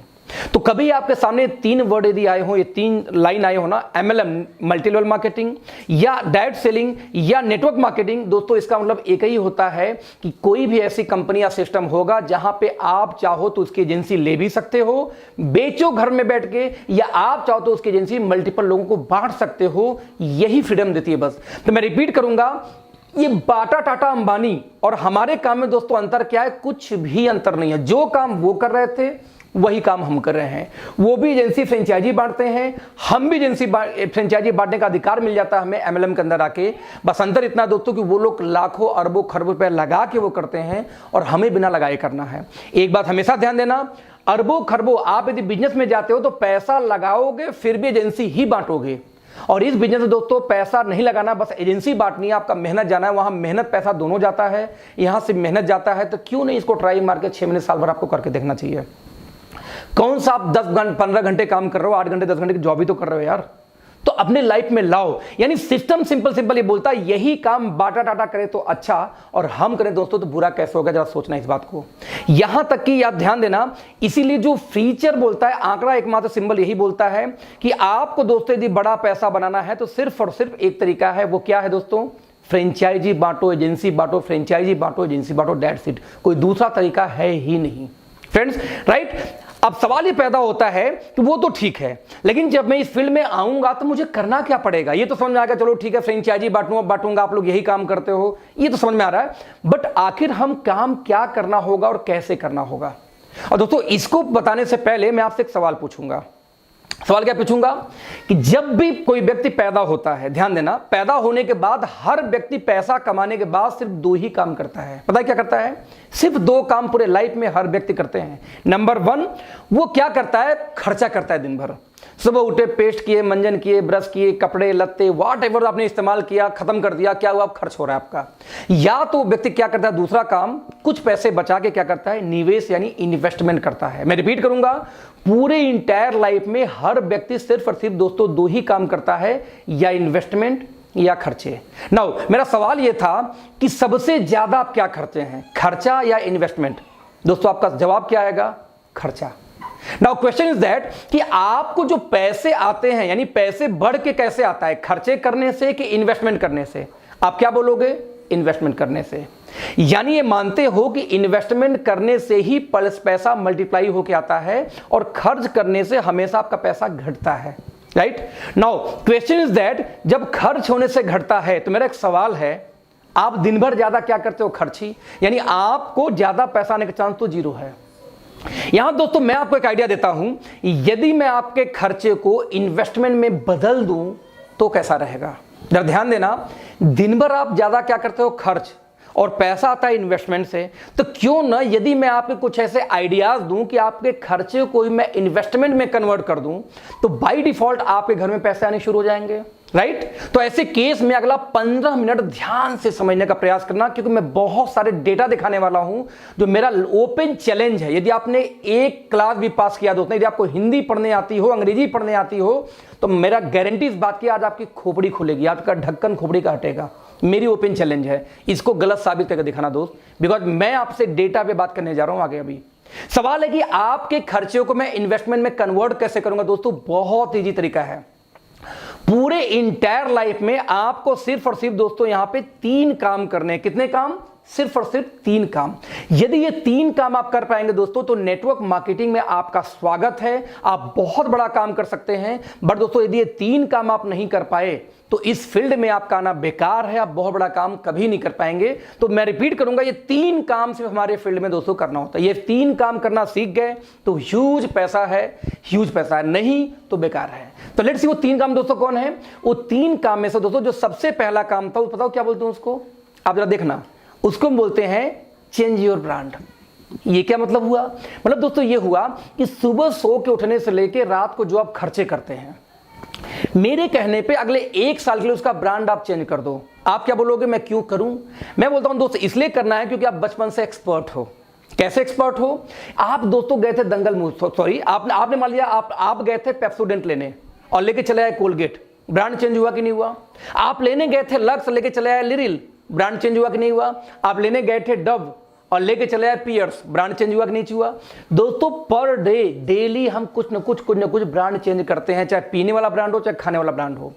तो कभी आपके सामने 3 वर्ड यदि आए हो, ये 3 लाइन आए हो ना, MLM मल्टी लेवल मार्केटिंग या डायरेक्ट सेलिंग या नेटवर्क मार्केटिंग, दोस्तों इसका मतलब एक ही होता है कि कोई भी ऐसी कंपनी या सिस्टम होगा जहां पे आप चाहो तो उसकी एजेंसी ले भी सकते हो, बेचो घर में बैठ के, या आप चाहो तो उसकी एजेंसी मल्टीपल लोगों को बांट सकते हो। यही फ्रीडम देती है बस। तो मैं रिपीट करूंगा, ये बाटा, टाटा, अंबानी और हमारे काम में दोस्तों अंतर क्या है? कुछ भी अंतर नहीं है। जो काम वो कर रहे थे वही काम हम कर रहे हैं। वो भी एजेंसी फ्रेंचाइजी बांटते हैं, हम भी एजेंसी फ्रेंचाइजी बांटने का अधिकार मिल जाता है हमें MLM के अंदर आके। बस अंतर इतना दोस्तों कि वो लोग लाखों अरबों खरबों रुपए लगा के वो करते हैं और हमें बिना लगाए करना है। एक बात हमेशा ध्यान देना, अरबों खरबों आप यदि बिजनेस में जाते हो तो पैसा लगाओगे फिर भी एजेंसी ही बांटोगे। और इस बिजनेस में दोस्तों पैसा नहीं लगाना, बस एजेंसी बांटनी है, आपका मेहनत जाना है, वहां मेहनत पैसा दोनों जाता है, यहां से मेहनत जाता है, तो क्यों नहीं इसको ट्राई मार के 6 महीने साल भर आपको करके देखना चाहिए। कौन सा आप 10-15 घंटे काम कर रहे हो, 8 घंटे 10 घंटे की जॉब ही तो कर रहे हो यार, तो अपने लाइफ में लाओ। यानी सिस्टम सिंपल ये बोलता है यही काम बाटा टाटा करे तो अच्छा, और हम करें दोस्तों तो बुरा कैसे होगा, जरा सोचना इस बात को। यहां तक कि याद ध्यान देना, इसीलिए जो फीचर बोलता है, आंकड़ा एकमात्र सिंबल यही बोलता है कि आपको दोस्तों यदि बड़ा पैसा बनाना है तो सिर्फ और सिर्फ एक तरीका है, वो क्या है दोस्तों, फ्रेंचाइजी बांटो, एजेंसी बांटो, फ्रेंचाइजी बांटो, एजेंसी बांटो, दैट्स इट। कोई दूसरा तरीका है ही नहीं फ्रेंड्स, राइट। अब सवाल ये पैदा होता है कि वो तो ठीक है, लेकिन जब मैं इस फील्ड में आऊंगा तो मुझे करना क्या पड़ेगा। ये तो समझ में आएगा, चलो ठीक है फ्रेंचाइजी बांटूंगा, आप लोग यही काम करते हो, ये तो समझ में आ रहा है, बट आखिर हम काम क्या करना होगा और कैसे करना होगा। और दोस्तों इसको बताने से पहले मैं आपसे एक सवाल पूछूंगा। सवाल क्या पूछूंगा कि जब भी कोई व्यक्ति पैदा होता है, ध्यान देना, पैदा होने के बाद हर व्यक्ति पैसा कमाने के बाद सिर्फ 2 ही काम करता है। पता है क्या करता है? सिर्फ 2 काम पूरे लाइफ में हर व्यक्ति करते हैं। नंबर 1, वो क्या करता है, खर्चा करता है दिन भर। सुबह उठे, पेस्ट किए, मंजन किए, ब्रश किए, कपड़े लत्ते व्हाट एवर आपने इस्तेमाल किया, खत्म कर दिया, क्या हुआ, खर्च हो रहा है आपका। या तो व्यक्ति क्या करता है, दूसरा काम, कुछ पैसे बचा के क्या करता है, निवेश यानी इन्वेस्टमेंट करता है। मैं रिपीट करूंगा, पूरे इंटायर लाइफ में हर व्यक्ति सिर्फ और सिर्फ दोस्तों 2 ही काम करता है, या इन्वेस्टमेंट या खर्चे। नाउ मेरा सवाल यह था कि सबसे ज्यादा आप क्या करते हैं, खर्चा या इन्वेस्टमेंट? दोस्तों आपका जवाब क्या आएगा, खर्चा। नाउ क्वेश्चन इज दैट कि आपको जो पैसे आते हैं, यानी पैसे बढ़ के कैसे आता है, खर्चे करने से कि इन्वेस्टमेंट करने से? आप क्या बोलोगे, इन्वेस्टमेंट करने से। यानी ये मानते हो कि इन्वेस्टमेंट करने से ही पैसा मल्टीप्लाई होकर आता है और खर्च करने से हमेशा आपका पैसा घटता है, right. Now question is that जब खर्च होने से घटता है तो मेरा एक सवाल है, आप दिन भर ज्यादा क्या करते हो, खर्ची, यानी आपको ज्यादा पैसा आने का चांस तो 0 है। यहां दोस्तों मैं आपको एक आइडिया देता हूं, यदि मैं आपके खर्चे को इन्वेस्टमेंट में बदल दूं तो कैसा रहेगा। जरा ध्यान देना, दिन भर आप ज्यादा क्या करते हो, खर्च, और पैसा आता है इन्वेस्टमेंट से, तो क्यों ना यदि मैं आपको कुछ ऐसे आइडियाज दूं कि आपके खर्चे को मैं इन्वेस्टमेंट में कन्वर्ट कर दूं, तो बाय डिफॉल्ट आपके घर में पैसे आने शुरू हो जाएंगे, राइट। तो ऐसे केस में अगला 15 मिनट ध्यान से समझने का प्रयास करना, क्योंकि मैं बहुत सारे डेटा दिखाने वाला हूं जो मेरा ओपन चैलेंज है। यदि आपने एक क्लास भी पास किया दोस्तों, यदि आपको हिंदी पढ़ने आती हो, अंग्रेजी पढ़ने आती हो, तो मेरा गारंटी इस बात की, आज आपकी खोपड़ी खुलेगी, आपका ढक्कन खोपड़ी का हटेगा। मेरी ओपन चैलेंज है, इसको गलत साबित करके दिखाना दोस्त, बिकॉज मैं आपसे डेटा पे बात करने जा रहा हूं आगे। अभी सवाल है कि आपके खर्चे को मैं इन्वेस्टमेंट में कन्वर्ट कैसे करूंगा। दोस्तों बहुत इजी तरीका है, पूरे इंटायर लाइफ में आपको सिर्फ और सिर्फ दोस्तों यहां पे 3 काम करने। कितने काम? सिर्फ और सिर्फ 3 काम। यदि ये 3 काम आप कर पाएंगे दोस्तों, तो नेटवर्क मार्केटिंग में आपका स्वागत है, आप बहुत बड़ा काम कर सकते हैं। बट दोस्तों यदि ये 3 काम आप नहीं कर पाए तो इस फील्ड में आपका आना बेकार है, आप बहुत बड़ा काम कभी नहीं कर पाएंगे। तो मैं रिपीट करूंगा, ये 3 काम सिर्फ हमारे फील्ड में दोस्तों करना होता है। ये 3 काम करना सीख गए तो ह्यूज पैसा है, ह्यूज पैसा है, नहीं तो बेकार है। तो लेट्स सी वो 3 काम दोस्तों कौन है। वो 3 काम में से दोस्तों जो सबसे पहला काम था, वो बताओ क्या बोलते हैं उसको, आप जरा देखना, उसको हम बोलते हैं चेंज योर ब्रांड। ये क्या मतलब हुआ? मतलब दोस्तों ये हुआ कि सुबह सो के उठने से लेकर रात को जो आप खर्चे करते हैं, मेरे कहने पे अगले 1 साल के लिए उसका ब्रांड आप चेंज कर दो। आप क्या बोलोगे, मैं क्यों करूं? मैं बोलता हूं दोस्तों इसलिए करना है क्योंकि आप बचपन से एक्सपर्ट हो। कैसे एक्सपर्ट हो? आप दोस्तों गए थे दंगल सॉरी आपने मान लिया आप गए थे पेप्सोडेंट लेने और लेके चले आए कोलगेट, ब्रांड चेंज हुआ कि नहीं हुआ? आप लेने गए थे लक्स, लेके चले आए लिरिल, ब्रांड चेंज हुआ कि नहीं हुआ? आप लेने गए थे डव और लेके चले आए पियर्स, ब्रांड चेंज हुआ कि नहीं हुआ? दोस्तों पर डे डेली हम कुछ न कुछ ब्रांड चेंज करते हैं, चाहे पीने वाला ब्रांड हो चाहे खाने वाला ब्रांड हो।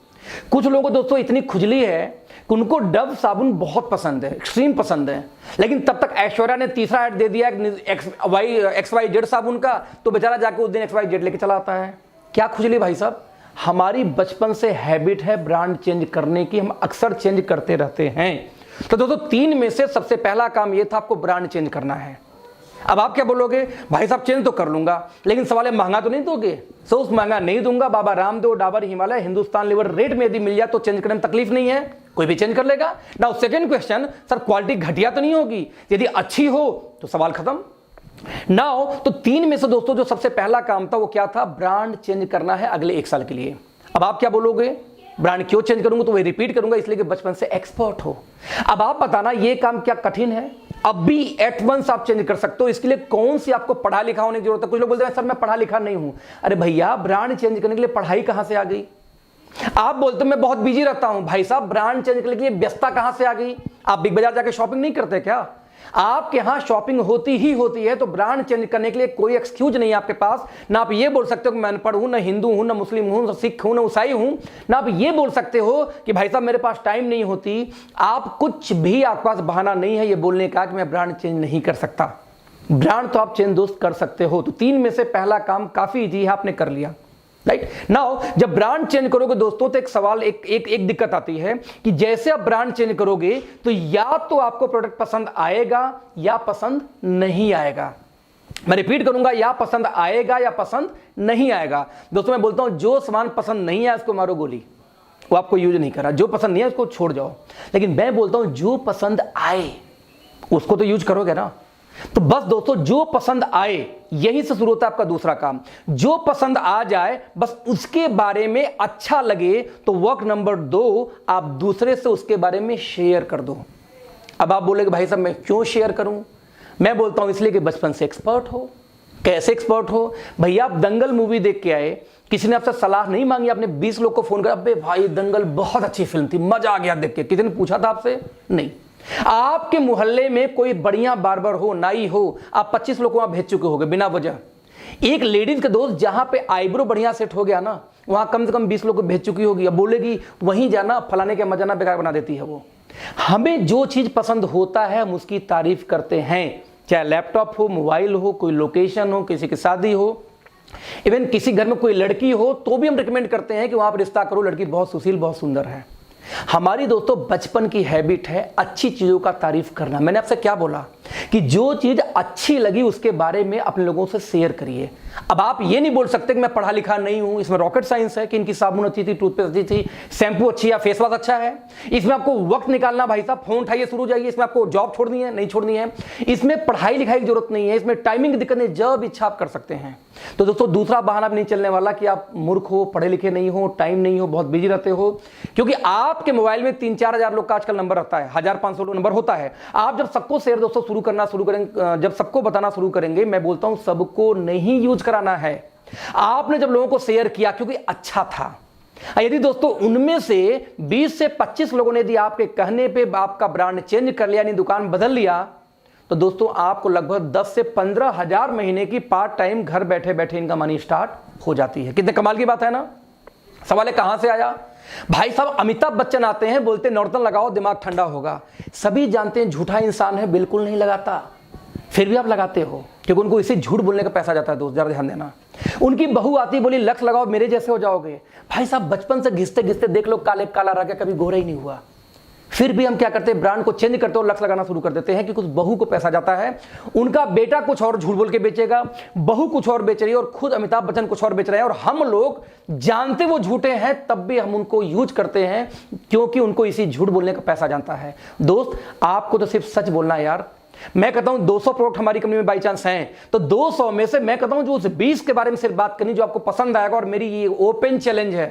कुछ लोगों को दोस्तों इतनी खुजली है कि उनको डव साबुन बहुत पसंद है, एक्सट्रीम पसंद है, लेकिन तब तक ऐश्वर्या ने तीसरा ऐड दे दिया XYZ साबुन का, तो बेचारा जाके उस दिन XYZ लेके चला आता है। क्या खुजली भाई साहब? हमारी बचपन से हैबिट है ब्रांड चेंज करने की, हम अक्सर चेंज करते रहते हैं। तो दोस्तों 3 में से सबसे पहला काम यह था, आपको ब्रांड चेंज करना है। अब आप क्या बोलोगे, भाई साहब चेंज तो कर लूंगा, लेकिन सवाल है महंगा तो नहीं दोगे? सो महंगा नहीं दूंगा। बाबा रामदेव, डाबर हिमालय, हिंदुस्तान लीवर रेट में यदि मिल जाए तो चेंज करने में तकलीफ नहीं है, कोई भी चेंज कर लेगा। Now second question, sir quality घटिया तो नहीं होगी? यदि अच्छी हो तो सवाल खत्म। नाउ तो 3 में से दोस्तों जो सबसे पहला काम था वो क्या था? ब्रांड चेंज करना है अगले 1 साल के लिए। अब आप क्या बोलोगे, ब्रांड क्यों चेंज करूंगा, तो वही रिपीट करूंगा, इसलिए कि बचपन से एक्सपर्ट हो। अब आप बताना ये काम क्या कठिन है? अब भी एट वंस आप चेंज कर सकते हो। इसके लिए कौन सी आपको पढ़ा लिखा होने की जरूरत है? कुछ लोग बोलते हैं सर मैं पढ़ा लिखा नहीं हूं। अरे भैया, ब्रांड चेंज करने के लिए पढ़ाई कहां से आ गई? आप बोलते हो मैं बहुत बिजी रहता हूं। भाई साहब, ब्रांड चेंज करने के लिए व्यस्तता कहां से आ गई? आप बिग बाजार जाके शॉपिंग नहीं करते क्या? आपके यहां शॉपिंग होती ही होती है, तो ब्रांड चेंज करने के लिए कोई एक्सक्यूज नहीं है आपके पास। ना आप ये बोल सकते हो कि मैं अनपढ़ हूं, ना हिंदू हूं, ना मुस्लिम हूं, ना सिख हूं, ना ईसाई हूं। ना आप ये बोल सकते हो कि भाई साहब मेरे पास टाइम नहीं होती। आप कुछ भी, आपके पास बहाना नहीं है ये बोलने का कि मैं ब्रांड चेंज नहीं कर सकता। ब्रांड तो आप चेंज दोस्त कर सकते हो। तो 3 में से पहला काम काफी इजी है, आपने कर लिया। राइट नाउ, जब ब्रांड चेंज करोगे दोस्तों, तो एक सवाल, एक दिक्कत आती है कि जैसे आप ब्रांड चेंज करोगे तो या तो आपको प्रोडक्ट पसंद आएगा या पसंद नहीं आएगा। मैं रिपीट करूंगा, या पसंद आएगा या पसंद नहीं आएगा। दोस्तों मैं बोलता हूं जो सामान पसंद नहीं है उसको मारो गोली, वो आपको यूज नहीं करा। जो पसंद नहीं है उसको छोड़ जाओ। लेकिन मैं बोलता हूं जो पसंद आए उसको तो यूज करोगे ना। तो बस दोस्तों, जो पसंद आए, यही से शुरू होता है आपका दूसरा काम। जो पसंद आ जाए, बस उसके बारे में अच्छा लगे, तो वर्क नंबर 2, आप दूसरे से उसके बारे में शेयर कर दो। अब आप बोलेगे भाई साहब मैं क्यों शेयर करूं? मैं बोलता हूं इसलिए कि बचपन से एक्सपर्ट हो। कैसे एक्सपर्ट हो? भैया आप दंगल मूवी देख के आए, किसी ने आपसे सलाह नहीं मांगी, आपने 20 लोग को फोन कर, अबे भाई दंगल बहुत अच्छी फिल्म थी, मजा आ गया देख के, किसी ने पूछा था आपसे? नहीं। आपके मोहल्ले में कोई बढ़िया बार्बर हो, नाई हो, आप 25 लोग वहां भेज चुके होंगे बिना वजह। एक लेडीज के दोस्त जहां पे आईब्रो बढ़िया सेट हो गया ना, वहां कम से कम 20 लोग को भेज चुकी होगी। अब बोलेगी वहीं जाना, फलाने के मजाना बेकार बना देती है वो। हमें जो चीज पसंद होता है हम उसकी तारीफ करते हैं, चाहे लैपटॉप हो, मोबाइल हो, कोई लोकेशन हो, किसी की शादी हो, इवन किसी घर में कोई लड़की हो, तो भी हम रिकमेंड करते हैं कि वहां पर रिश्ता करो, लड़की बहुत सुशील, बहुत सुंदर है। हमारी दोस्तों बचपन की हैबिट है अच्छी चीजों का तारीफ करना। मैंने आपसे क्या बोला कि जो चीज अच्छी लगी उसके बारे में अपने लोगों से शेयर करिए। अब आप ये नहीं बोल सकते कि मैं पढ़ा लिखा नहीं हूं, इसमें रॉकेट साइंस है कि इनकी साबुन अच्छी थी, टूथपेस्ट अच्छी थी, शैम्पू अच्छी है, फेस वॉश अच्छा है। इसमें आपको वक्त निकालना, भाई साहब फोन उठाइए शुरू जाइए। इसमें आपको जॉब छोड़नी है, नहीं छोड़नी है। इसमें पढ़ाई लिखाई की जरूरत नहीं है, इसमें टाइमिंग की दिक्कत नहीं, जब इच्छा आप कर सकते हैं। तो दोस्तों दूसरा बहाना भी नहीं चलने वाला कि आप मूर्ख हो, पढ़े लिखे नहीं हो, टाइम नहीं हो, बहुत बिजी रहते हो। क्योंकि आपके मोबाइल में 3-4 हजार लोग का आजकल नंबर रहता है, 1500 नंबर होता है। आप जब सबको शेयर दोस्तों शुरू करेंगे, जब सबको बताना शुरू करेंगे, मैं बोलता हूं सबको नहीं यूज कराना है। आपने जब लोगों को शेयर किया क्योंकि अच्छा था, यदि दोस्तों उनमें से 20 से 25 लोगों ने यदि आपके कहने पे आपका ब्रांड चेंज कर लिया, यानी दुकान बदल लिया, तो दोस्तों आपको लगभग 10 से 15 हजार महीने की पार्ट टाइम घर बैठे बैठे इनकम आनी स्टार्ट हो जाती है। कितने कमाल की बात है ना। सवाल है कहां से आया? भाई साहब अमिताभ बच्चन आते हैं, बोलते नॉर्टन लगाओ दिमाग ठंडा होगा। सभी जानते हैं झूठा इंसान है, बिल्कुल नहीं लगाता, फिर भी आप लगाते हो क्योंकि उनको इसी झूठ बोलने का पैसा जाता है। दोस्त जरा ध्यान देना। उनकी बहू आती बोली लक्ष्य लगाओ मेरे जैसे हो जाओगे। भाई साहब बचपन से घिसते घिसते देख लो काले काला रह गया, कभी गोरा ही नहीं हुआ। फिर भी हम क्या करते हैं, ब्रांड को चेंज करते और लक्ष्य लगाना शुरू कर देते हैं कि कुछ बहू को पैसा जाता है। उनका बेटा कुछ और झूठ बोल के बेचेगा, बहू कुछ और बेच रही है और खुद अमिताभ बच्चन कुछ और बेच रहे हैं, और हम लोग जानते वो झूठे हैं तब भी हम उनको यूज करते हैं क्योंकि उनको इसी झूठ बोलने का पैसा जानता है। दोस्त आपको तो सिर्फ सच बोलना है यार। मैं कहता हूं 200 प्रोडक्ट हमारी कंपनी में बाई चांस हैं, तो 200 में से मैं कहता हूं जो उस 20 के बारे में सिर्फ बात करनी जो आपको पसंद आएगा। और मेरी ये ओपन चैलेंज है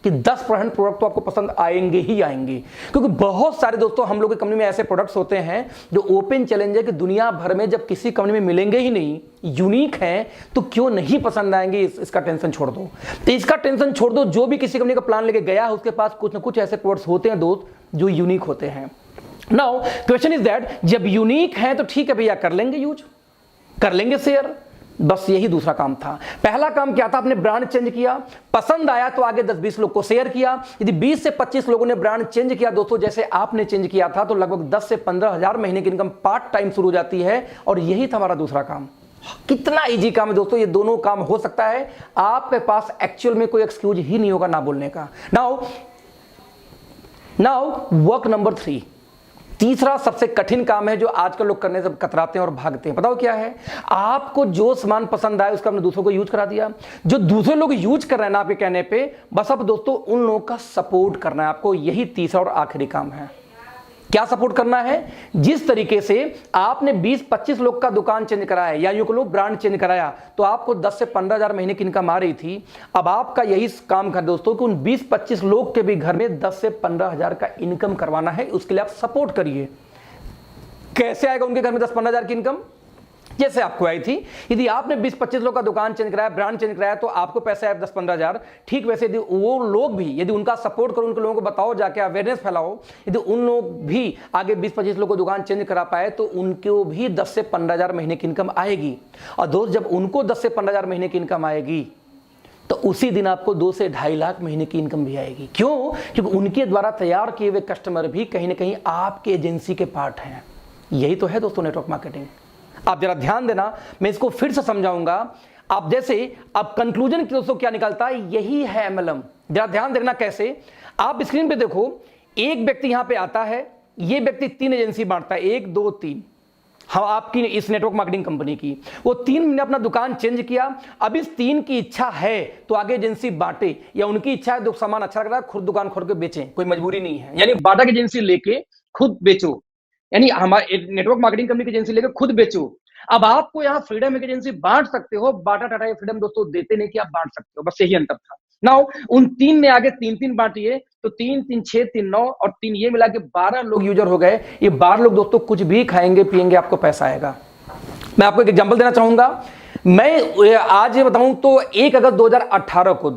कि 10% प्रोडक्ट तो आपको पसंद आएंगे ही आएंगे, क्योंकि बहुत सारे दोस्तों हम लोग की कंपनी में ऐसे प्रोडक्ट्स होते हैं जो ओपन चैलेंज है कि दुनिया भर में जब किसी कंपनी में मिलेंगे ही नहीं, यूनिक हैं, तो क्यों नहीं पसंद आएंगे। इसका टेंशन छोड़ दो, तो इसका टेंशन छोड़ दो। जो भी किसी कंपनी का प्लान लेके गया है उसके पास कुछ ना कुछ ऐसे प्रोडक्ट्स होते हैं दोस्त जो यूनिक होते हैं। नाउ क्वेश्चन इज दैट जब यूनिक है तो ठीक है भैया, कर लेंगे यूज, कर लेंगे शेयर। बस यही दूसरा काम था। पहला काम क्या था, आपने ब्रांड चेंज किया, पसंद आया तो आगे 10-20 लोग को शेयर किया। यदि 20 से 25 लोगों ने ब्रांड चेंज किया दोस्तों जैसे आपने चेंज किया था, तो लगभग 10 से 15 हजार महीने की इनकम पार्ट टाइम शुरू हो जाती है। और यही था हमारा दूसरा काम। कितना इजी काम है दोस्तों, ये दोनों काम हो सकता है। आपके पास एक्चुअल में कोई एक्सक्यूज ही नहीं होगा ना बोलने का। नाउ वर्क नंबर 3, तीसरा सबसे कठिन काम है जो आजकल लोग करने से कतराते हैं और भागते हैं। बताओ क्या है? आपको जो सामान पसंद आए उसका आपने दूसरों को यूज करा दिया। जो दूसरे लोग यूज कर रहे हैं ना आपके कहने पे, बस अब दोस्तों उन लोगों का सपोर्ट करना है आपको। यही तीसरा और आखिरी काम है। क्या सपोर्ट करना है? जिस तरीके से आपने 20-25 लोग का दुकान चेंज कराया या यूं कहो ब्रांड चेंज कराया तो आपको 10 से 15 हजार महीने की इनकम आ रही थी। अब आपका यही काम कर दोस्तों कि उन 20-25 लोग के भी घर में 10 से 15 हजार का इनकम करवाना है। उसके लिए आप सपोर्ट करिए। कैसे आएगा उनके घर में 10-15 हजार की इनकम? जैसे आपको आई थी, यदि आपने 20-25 लोग का दुकान चेंज कराया, ब्रांड चेंज कराया, तो आपको पैसा आया 10-15 हजार। ठीक वैसे यदि वो लोग भी, यदि उनका सपोर्ट करो, उनके लोगों को बताओ, जाके अवेयरनेस फैलाओ, यदि उन लोग भी आगे 20-25 लोग को दुकान चेंज करा पाए तो उनको भी 10 से 15 हजार महीने की इनकम आएगी। और दोस्त, जब उनको 10 से 15 हजार महीने की इनकम आएगी तो उसी दिन आपको 2 से 2.5 लाख महीने की इनकम भी आएगी। क्यों? क्योंकि उनके द्वारा तैयार किए हुए कस्टमर भी कहीं ना कहीं आपके एजेंसी के पार्ट हैं। यही तो है दोस्तों नेटवर्क मार्केटिंग। आप जरा ध्यान देना, मैं इसको फिर से समझाऊंगा। आप जैसे अब कंक्लूजन दोस्तों क्या निकलता है, यही है एमएलएम। जरा ध्यान देखना कैसे। आप स्क्रीन पे देखो, एक व्यक्ति यहां पे आता है, ये व्यक्ति 3 एजेंसी बांटता है, 1 2 3। हाँ, आपकी इस नेटवर्क मार्केटिंग कंपनी की वो 3 ने अपना दुकान चेंज किया। अब इस 3 की इच्छा है तो आगे एजेंसी बांटे, या उनकी इच्छा है तो सामान अच्छा लग रहा है खुद दुकान खोल के बेचें, कोई मजबूरी नहीं है। यानी बाटा की एजेंसी लेके खुद बेचो, यानी हमारे नेटवर्क मार्केटिंग कंपनी की एजेंसी लेकर खुद बेचो। अब आपको यहाँ फ्रीडम एक एजेंसी बांट सकते हो। बाटा टाटा ये फ्रीडम दोस्तों देते नहीं कि आप बांट सकते हो, बस यही अंतर था। नाउ उन 3 ने आगे 3-3 बांटिए, तो 3 3 6 3 9 और 3 ये मिला के 12 लोग यूजर हो गए। ये 12 लोग दोस्तों कुछ भी खाएंगे पिएंगे, आपको पैसा आएगा। मैं आपको एक एग्जांपल देना चाहूंगा। मैं आज ये बताऊं तो 1 अगस्त 2018 को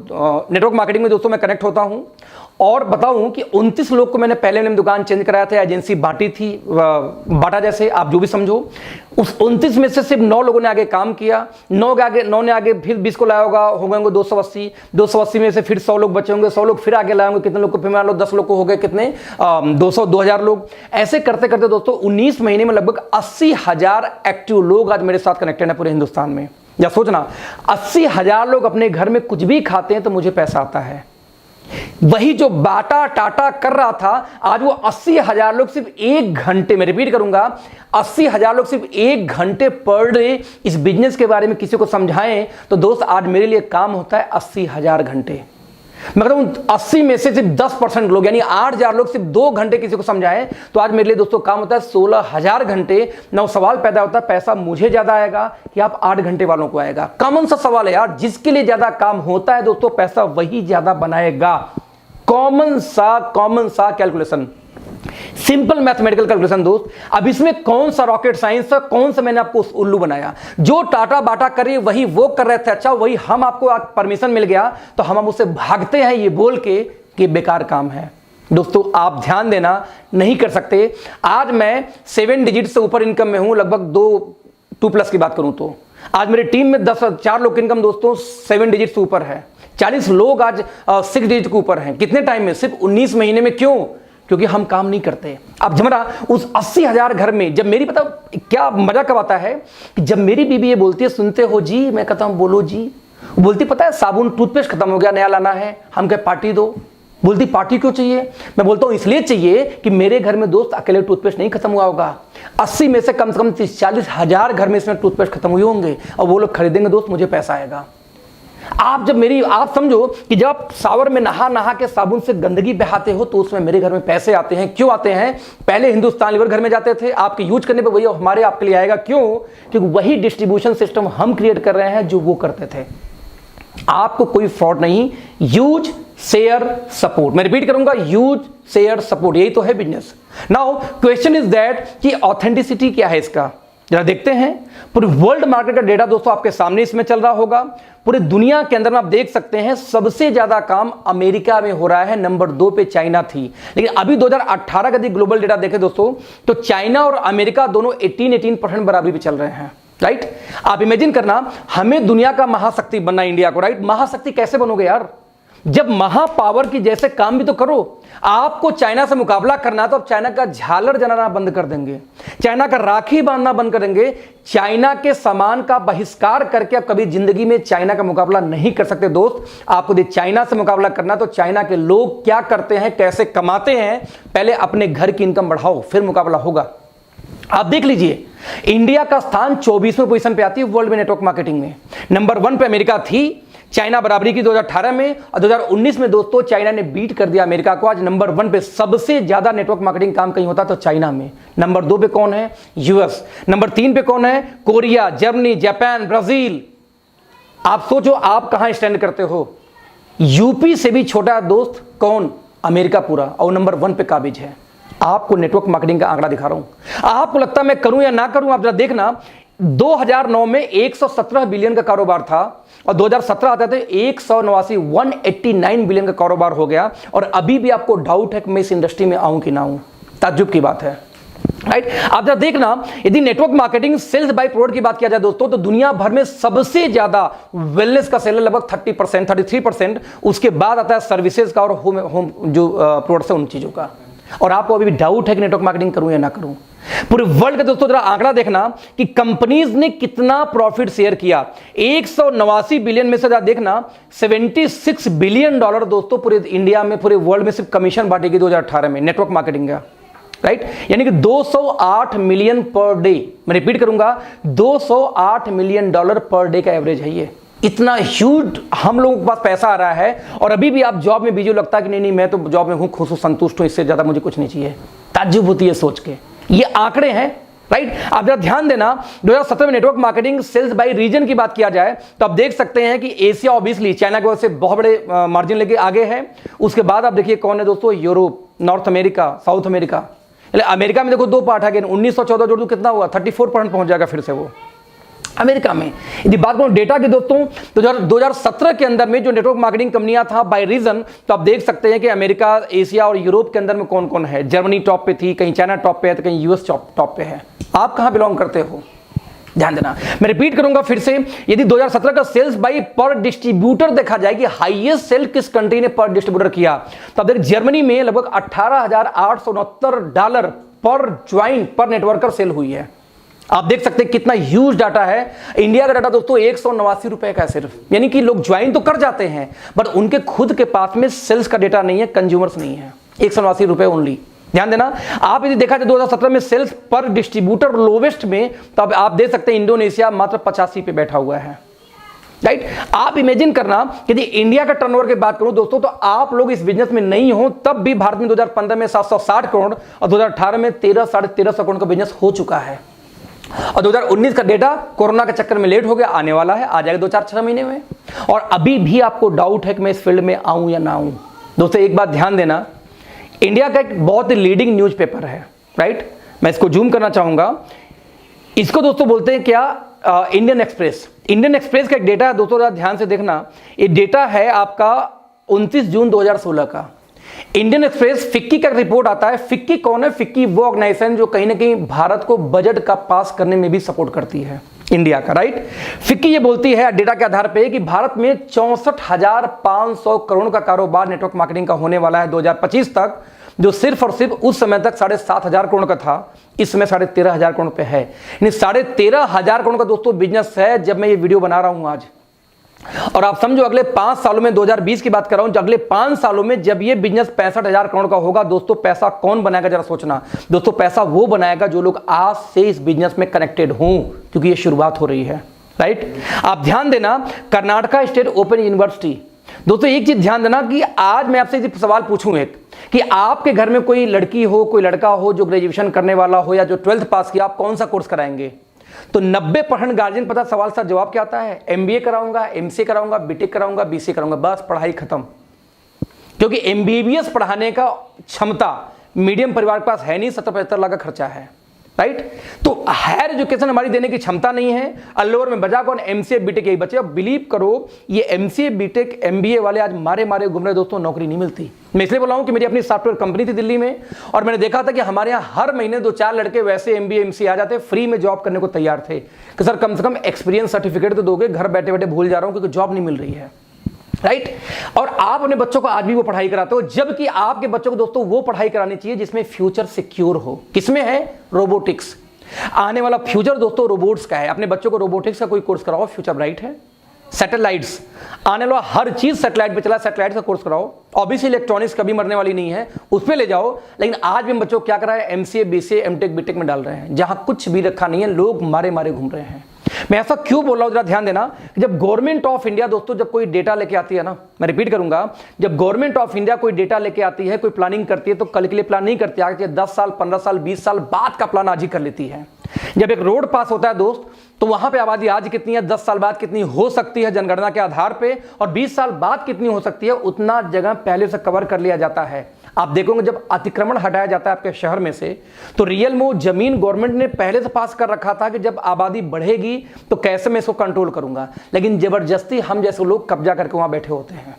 नेटवर्क मार्केटिंग में दोस्तों मैं कनेक्ट होता हूं और बताऊं कि 29 लोग को मैंने पहले मैंने दुकान चेंज कराया था, एजेंसी बांटी थी, बाटा जैसे आप जो भी समझो। उस 29 में से सिर्फ 9 लोगों ने आगे काम किया। 9 ने आगे फिर 20 को लाया होगा, हो गए 280। 280 में से फिर 100 लोग बचे होंगे, 100 लोग फिर आगे लाए होंगे, कितने लोग को फिर मान लो 10 लोग को हो गए कितने 2000 लोग। ऐसे करते करते दोस्तों 19 महीने में लगभग 80,000 एक्टिव लोग आज मेरे साथ कनेक्टेड है पूरे हिंदुस्तान में। या सोचना, 80,000 लोग अपने घर में कुछ भी खाते हैं तो मुझे पैसा आता है। वही जो बाटा टाटा कर रहा था, आज वो 80,000 लोग सिर्फ 1 घंटे में, रिपीट करूंगा, 80,000 लोग सिर्फ 1 घंटे पर डे इस बिजनेस के बारे में किसी को समझाएं तो दोस्त आज मेरे लिए काम होता है 80,000 घंटे। मैं कहता हूं 80 में से सिर्फ 10% लोग यानी 8,000 लोग सिर्फ 2 घंटे किसी को समझाएं तो आज मेरे लिए दोस्तों काम होता है 16,000 घंटे। ना सवाल पैदा होता है पैसा मुझे ज्यादा आएगा कि आप 8 घंटे वालों को आएगा। कॉमन सा सवाल है यार, जिसके लिए ज्यादा काम होता है दोस्तों पैसा वही ज्यादा बनाएगा। कॉमन सा कैलकुलेशन, सिंपल मैथमेटिकल कैलकुलेशन दोस्त। अब इसमें कौन सा रॉकेट साइंस है, कौन सा मैंने आपको उल्लू बनाया? जो टाटा बाटा करे वही वो कर रहे थे, अच्छा वही हम आपको परमिशन मिल गया तो हम उससे भागते हैं ये बोल के कि बेकार काम है। दोस्तों आप ध्यान देना, नहीं कर सकते। आज मैं 7 डिजिट से ऊपर इनकम में हूं, लगभग 2 प्लस की बात करूं तो आज मेरी टीम में 4 लोग की इनकम दोस्तों 7 डिजिट से ऊपर है। 40 लोग आज 6 डिजिट के ऊपर हैं। कितने टाइम में? सिर्फ 19 महीने में। क्यों? क्योंकि हम काम नहीं करते। अब जमरा उस 80,000 घर में जब मेरी पता क्या मजा कब आता है कि जब मेरी बीबी ये बोलती है सुनते हो जी, मैं कहता हूं बोलो जी। बोलती पता है साबुन टूथपेस्ट खत्म हो गया, नया लाना है। हम कहे पार्टी दो। बोलती पार्टी क्यों चाहिए? मैं बोलता हूं इसलिए चाहिए कि मेरे घर में दोस्त अकेले टूथपेस्ट नहीं खत्म हुआ होगा। 80 में से कम 30-40 हजार घर में इसमें टूथपेस्ट खत्म हुए होंगे और वो लोग खरीदेंगे दोस्त, मुझे पैसा आएगा। आप समझो कि जब आप शावर में नहा के साबुन से गंदगी बहाते हो तो उसमें मेरे घर में पैसे आते हैं। क्यों आते हैं? पहले हिंदुस्तान लीवर घर में जाते थे, आपके यूज करने पे वही हमारे आपके लिए आएगा। क्यों? क्योंकि वही डिस्ट्रीब्यूशन सिस्टम हम क्रिएट कर रहे हैं जो वो करते थे। आपको कोई फ्रॉड नहीं। यूज शेयर सपोर्ट, मैं रिपीट करूंगा, यूज शेयर सपोर्ट, यही तो है business. Now question is that कि ऑथेंटिसिटी क्या है इसका, जरा देखते हैं। पूरे वर्ल्ड मार्केट का डेटा दोस्तों आपके सामने इसमें चल रहा होगा। पूरे दुनिया के अंदर में आप देख सकते हैं सबसे ज्यादा काम अमेरिका में हो रहा है, नंबर 2 पे चाइना थी। लेकिन अभी 2018 का यदि ग्लोबल डेटा देखें दोस्तों तो चाइना और अमेरिका दोनों 18% बराबरी पे चल रहे हैं। राइट? आप इमेजिन करना, हमें दुनिया का महाशक्ति बनना, इंडिया को। राइट? महाशक्ति कैसे बनोगे यार? जब महापावर की जैसे काम भी तो करो। आपको चाइना से मुकाबला करना है तो आप चाइना का झालर जलाना बंद कर देंगे, चाइना का राखी बांधना बंद कर देंगे, चाइना के सामान का बहिष्कार करके आप कभी जिंदगी में चाइना का मुकाबला नहीं कर सकते दोस्त। आपको यदि चाइना से मुकाबला करना तो चाइना के लोग क्या करते हैं, कैसे कमाते हैं, पहले अपने घर की इनकम बढ़ाओ, फिर मुकाबला होगा। आप देख लीजिए, इंडिया का स्थान 24वें पोजीशन पे आती है वर्ल्ड में नेटवर्क मार्केटिंग में। नंबर 1 पे अमेरिका थी, चाइना बराबरी की 2018 में, और 2019 में दोस्तों चाइना ने बीट कर दिया अमेरिका को। आज नंबर 1 पे सबसे ज्यादा नेटवर्क मार्केटिंग काम कहीं होता तो चाइना में। नंबर 2 पे कौन है? यूएस। नंबर 3 पे कौन है? Korea, Germany, Japan, Brazil. आप सोचो आप कहां स्टैंड करते हो। यूपी से भी छोटा दोस्त कौन? अमेरिका पूरा, और नंबर 1 पे काबिज है। आपको नेटवर्क मार्केटिंग का आंकड़ा दिखा रहा हूं, आपको लगता है मैं करूं या ना करूं। आप जरा देखना, 2009 में 117 बिलियन का कारोबार था, और 2017 आते थे 189 बिलियन का कारोबार हो गया। और अभी भी आपको डाउट है कि मैं इस इंडस्ट्री में आऊं कि ना आऊं। ताज्जुब की बात है, राइट। आप जरा देखना, यदि network marketing sales by product की बात किया जाए दोस्तों, तो दुनिया भर में सबसे ज्यादा वेलनेस का सेल है, लगभग 30%, 33%। उसके बाद आता है सर्विसेज का और होम जो प्रोडक्ट्स है उन चीजों का। और आपको अभी भी डाउट है कि नेटवर्क मार्केटिंग करूं या ना करूं। पूरे वर्ल्ड का दोस्तों जरा आंकड़ा देखना कि कंपनीज ने कितना प्रॉफिट शेयर किया। 189 बिलियन में से जरा देखना, 76 बिलियन डॉलर दोस्तों पूरे इंडिया में, पूरे वर्ल्ड में सिर्फ कमीशन बांटेगी 2018 में नेटवर्क मार्केटिंग का, राइट। यानी कि 208 मिलियन पर डे। मैं रिपीट करूंगा, 208 मिलियन डॉलर पर डे का एवरेज है ये। इतना ह्यूज हम लोगों के पास पैसा आ रहा है, और अभी भी आप जॉब में बिजी हो। लगता है कि नहीं मैं तो जॉब में हूं, खुश हूं, संतुष्ट हूं, इससे ज्यादा मुझे कुछ नहीं चाहिए। ताज्जुब होती है सोच के। ये आंकड़े हैं, राइट। आप जरा ध्यान देना, 2017 में network marketing sales by region की बात किया जाए तो आप देख सकते हैं कि एशिया ऑब्वियसली चाइना की वजह से बहुत बड़े मार्जिन लेके आगे है। उसके बाद आप देखिए कौन है दोस्तों? Europe, north America, south America. America में देखो 2 पार्ट है, 1914 जोड़ दो कितना हुआ? 34% पहुंच जाएगा फिर से वो अमेरिका में। यदि बात करूं डेटा की दोस्तों, तो 2017 के अंदर में जो नेटवर्क मार्केटिंग कंपनियां था बाय रीजन, तो आप देख सकते हैं कि अमेरिका, एशिया और यूरोप के अंदर में कौन कौन है। जर्मनी टॉप पे थी, कहीं चाइना टॉप पे है, तो कहीं यूएस टॉप पे है। आप कहां बिलोंग करते हो? ध्यान देना। मैं रिपीट करूंगा फिर से, यदि 2017 का सेल्स बाय पर डिस्ट्रीब्यूटर देखा जाए कि हाईएस्ट सेल किस कंट्री ने पर डिस्ट्रीब्यूटर किया, तो आप देख जर्मनी में लगभग $18,869 पर ज्वाइंट पर नेटवर्कर सेल हुई है। आप देख सकते हैं कितना ह्यूज डाटा है। इंडिया का डाटा दोस्तों 189 रुपए का है सिर्फ, यानी कि लोग ज्वाइन तो कर जाते हैं बट उनके खुद के पास में सेल्स का डेटा नहीं है, कंज्यूमर्स नहीं है। 189 रुपए ओनली। ध्यान देना, आप यदि देखा जाए 2017 में सेल्स पर डिस्ट्रीब्यूटर लोवेस्ट में, तो आप देख सकते हैं इंडोनेशिया मात्र 85 पे बैठा हुआ है, राइट। आप इमेजिन करना, यदि इंडिया का टर्नओवर की बात करूं दोस्तों, तो आप लोग इस बिजनेस में नहीं हो तब भी भारत में 2015 में 760 करोड़ और 2018 में 13-13.5 करोड़ का बिजनेस हो चुका है। और 2019 का डेटा कोरोना के चक्कर में लेट हो गया, आने वाला है, आ जाएगा 2-4-6 महीने में। और अभी भी आपको डाउट है कि मैं इस फील्ड में आऊं या ना आऊं। दोस्तों एक बात ध्यान देना, इंडिया का एक बहुत ही लीडिंग न्यूज़पेपर है, राइट। मैं इसको जूम करना चाहूंगा। इसको दोस्तों बोलते हैं क्या? Indian express. इंडियन एक्सप्रेस का एक डेटा है दोस्तों, ध्यान से देखना। ये डेटा है आपका 29 जून 2016 का। इंडियन एक्सप्रेस फिक्की का रिपोर्ट आता है। फिक्की कौन है? फिक्की वो ऑर्गेनाइजेशन जो कहीं ना कहीं भारत को बजट का पास करने में भी सपोर्ट करती है, इंडिया का, राइट। फिक्की ये बोलती है डेटा के आधार पे कि भारत में 64,500 करोड़ का कारोबार नेटवर्क मार्केटिंग का होने वाला है 2025 तक, जो सिर्फ और सिर्फ उस समय तक 7,500 करोड़ का था, इस समय 13,500 करोड़ पे है। यानी 13,500 करोड़ का दोस्तों बिजनेस है जब मैं ये वीडियो बना रहा हूं आज। और आप समझो अगले 5 सालों में, 2020 की बात कर रहा हूं, अगले 5 सालों में जब ये बिजनेस 65,000 करोड़ का होगा दोस्तों, पैसा कौन बनाएगा जरा सोचना दोस्तों। पैसा वो बनाएगा जो लोग आज से इस बिजनेस में कनेक्टेड हों, क्योंकि ये शुरुआत हो रही है, राइट। आप ध्यान देना, कर्नाटका स्टेट ओपन यूनिवर्सिटी। दोस्तों एक चीज ध्यान देना कि आज मैं आपसे सवाल पूछूं एक, कि आपके घर में कोई लड़की हो, कोई लड़का हो जो ग्रेजुएशन करने वाला हो या जो 12th पास किया, आप कौन सा कोर्स कराएंगे? तो 90% गार्जियन पता सवाल सा जवाब क्या आता है? MBA कराऊंगा, MCA कराऊंगा, BTech कराऊंगा, BCA कराऊंगा, बस पढ़ाई खत्म। क्योंकि MBBS पढ़ाने का क्षमता मीडियम परिवार के पास है नहीं, 70-75 लाख का खर्चा है, राइट। तो हायर एजुकेशन हमारी देने की क्षमता नहीं है। अल्लोवर में बजा कौन? MCA BTech यही बचे। अब बिलीव करो, ये MCA BTech MBA वाले आज मारे मारे घूम रहे दोस्तों, नौकरी नहीं मिलती। मैं इसलिए बोला हूं कि मेरी अपनी सॉफ्टवेयर कंपनी थी दिल्ली में, और मैंने देखा था कि हमारे यहाँ हर महीने 2-4 लड़के वैसे MBA MCA आ जाते, फ्री में जॉब करने को तैयार थे कि सर कम से कम एक्सपीरियंस सर्टिफिकेट तो दोगे, घर बैठे बैठे भूल जा रहा हूं क्योंकि जॉब नहीं मिल रही है, राइट। और आप अपने बच्चों को आज भी वो पढ़ाई कराते हो, जबकि आपके बच्चों को दोस्तों वो पढ़ाई करानी चाहिए जिसमें फ्यूचर सिक्योर हो। किसमें है? रोबोटिक्स। आने वाला फ्यूचर दोस्तों रोबोट्स का है। अपने बच्चों को रोबोटिक्स का कोई कोर्स कराओ, फ्यूचर ब्राइट है। सैटेलाइट्स, आने वाला हर चीज सैटेलाइट पे चला, सैटेलाइट का कोर्स कराओ। ऑब्वियसली इलेक्ट्रॉनिक्स कभी मरने वाली नहीं है, उस पे ले जाओ। लेकिन आज भी बच्चों को क्या करा है? MCA BCA MTech BTech में डाल रहे हैं, जहां कुछ भी रखा नहीं है, लोग मारे मारे घूम रहे हैं। मैं ऐसा क्यों बोल रहा हूं, जरा ध्यान देना। जब गवर्नमेंट ऑफ इंडिया दोस्तों जब कोई डेटा लेके आती है ना, मैं रिपीट करूंगा, जब गवर्नमेंट ऑफ इंडिया कोई डेटा लेके आती है, कोई प्लानिंग करती है, तो कल के लिए प्लान नहीं करती, आगे 10 साल 15 साल 20 साल बाद का प्लान आज ही कर लेती है। जब एक रोड पास होता है दोस्त, तो वहां पे आबादी आज कितनी है, 10 साल बाद कितनी हो सकती है जनगणना के आधार पे, और 20 साल बाद कितनी हो सकती है, उतना जगह पहले से कवर कर लिया जाता है। आप देखोगे जब अतिक्रमण हटाया जाता है आपके शहर में से, तो रियल में वो जमीन गवर्नमेंट ने पहले से पास कर रखा था कि जब आबादी बढ़ेगी तो कैसे मैं इसको कंट्रोल करूंगा, लेकिन जबरदस्ती हम जैसे लोग कब्जा करके वहां बैठे होते हैं।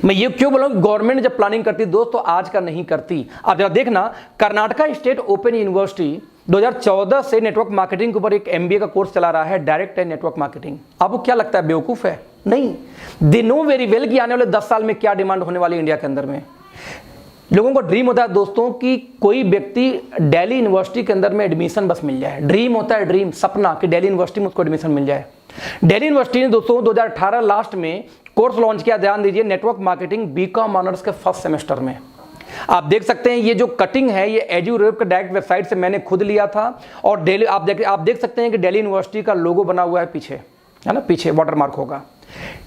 मैं ये क्यों बोला, गवर्नमेंट जब प्लानिंग करती दोस्त तो आज का नहीं करती। आप जरा देखना, कर्नाटका स्टेट ओपन यूनिवर्सिटी 2014 से नेटवर्क मार्केटिंग के ऊपर एक MBA का कोर्स चला रहा है, डायरेक्ट एंड नेटवर्क मार्केटिंग। आपको क्या लगता है बेवकूफ है? नहीं, दे नो वेरी वेल कि आने वाले 10 साल में क्या डिमांड होने वाली इंडिया के अंदर में। लोगों को ड्रीम होता है दोस्तों कि कोई व्यक्ति दिल्ली यूनिवर्सिटी के अंदर में एडमिशन बस मिल जाए। ड्रीम होता है, ड्रीम, सपना कि दिल्ली यूनिवर्सिटी में उसको एडमिशन मिल जाए। दिल्ली यूनिवर्सिटी ने दोस्तों 2018 लास्ट में कोर्स लॉन्च किया, ध्यान दीजिए, नेटवर्क मार्केटिंग BCom ऑनर्स के फर्स्ट सेमेस्टर में। आप देख सकते हैं ये जो कटिंग है ये एजुरेप के डायरेक्ट वेबसाइट से मैंने खुद लिया था, और दिल्ली आप देख सकते हैं कि दिल्ली यूनिवर्सिटी का लोगो बना हुआ है पीछे, है ना, पीछे वाटरमार्क होगा।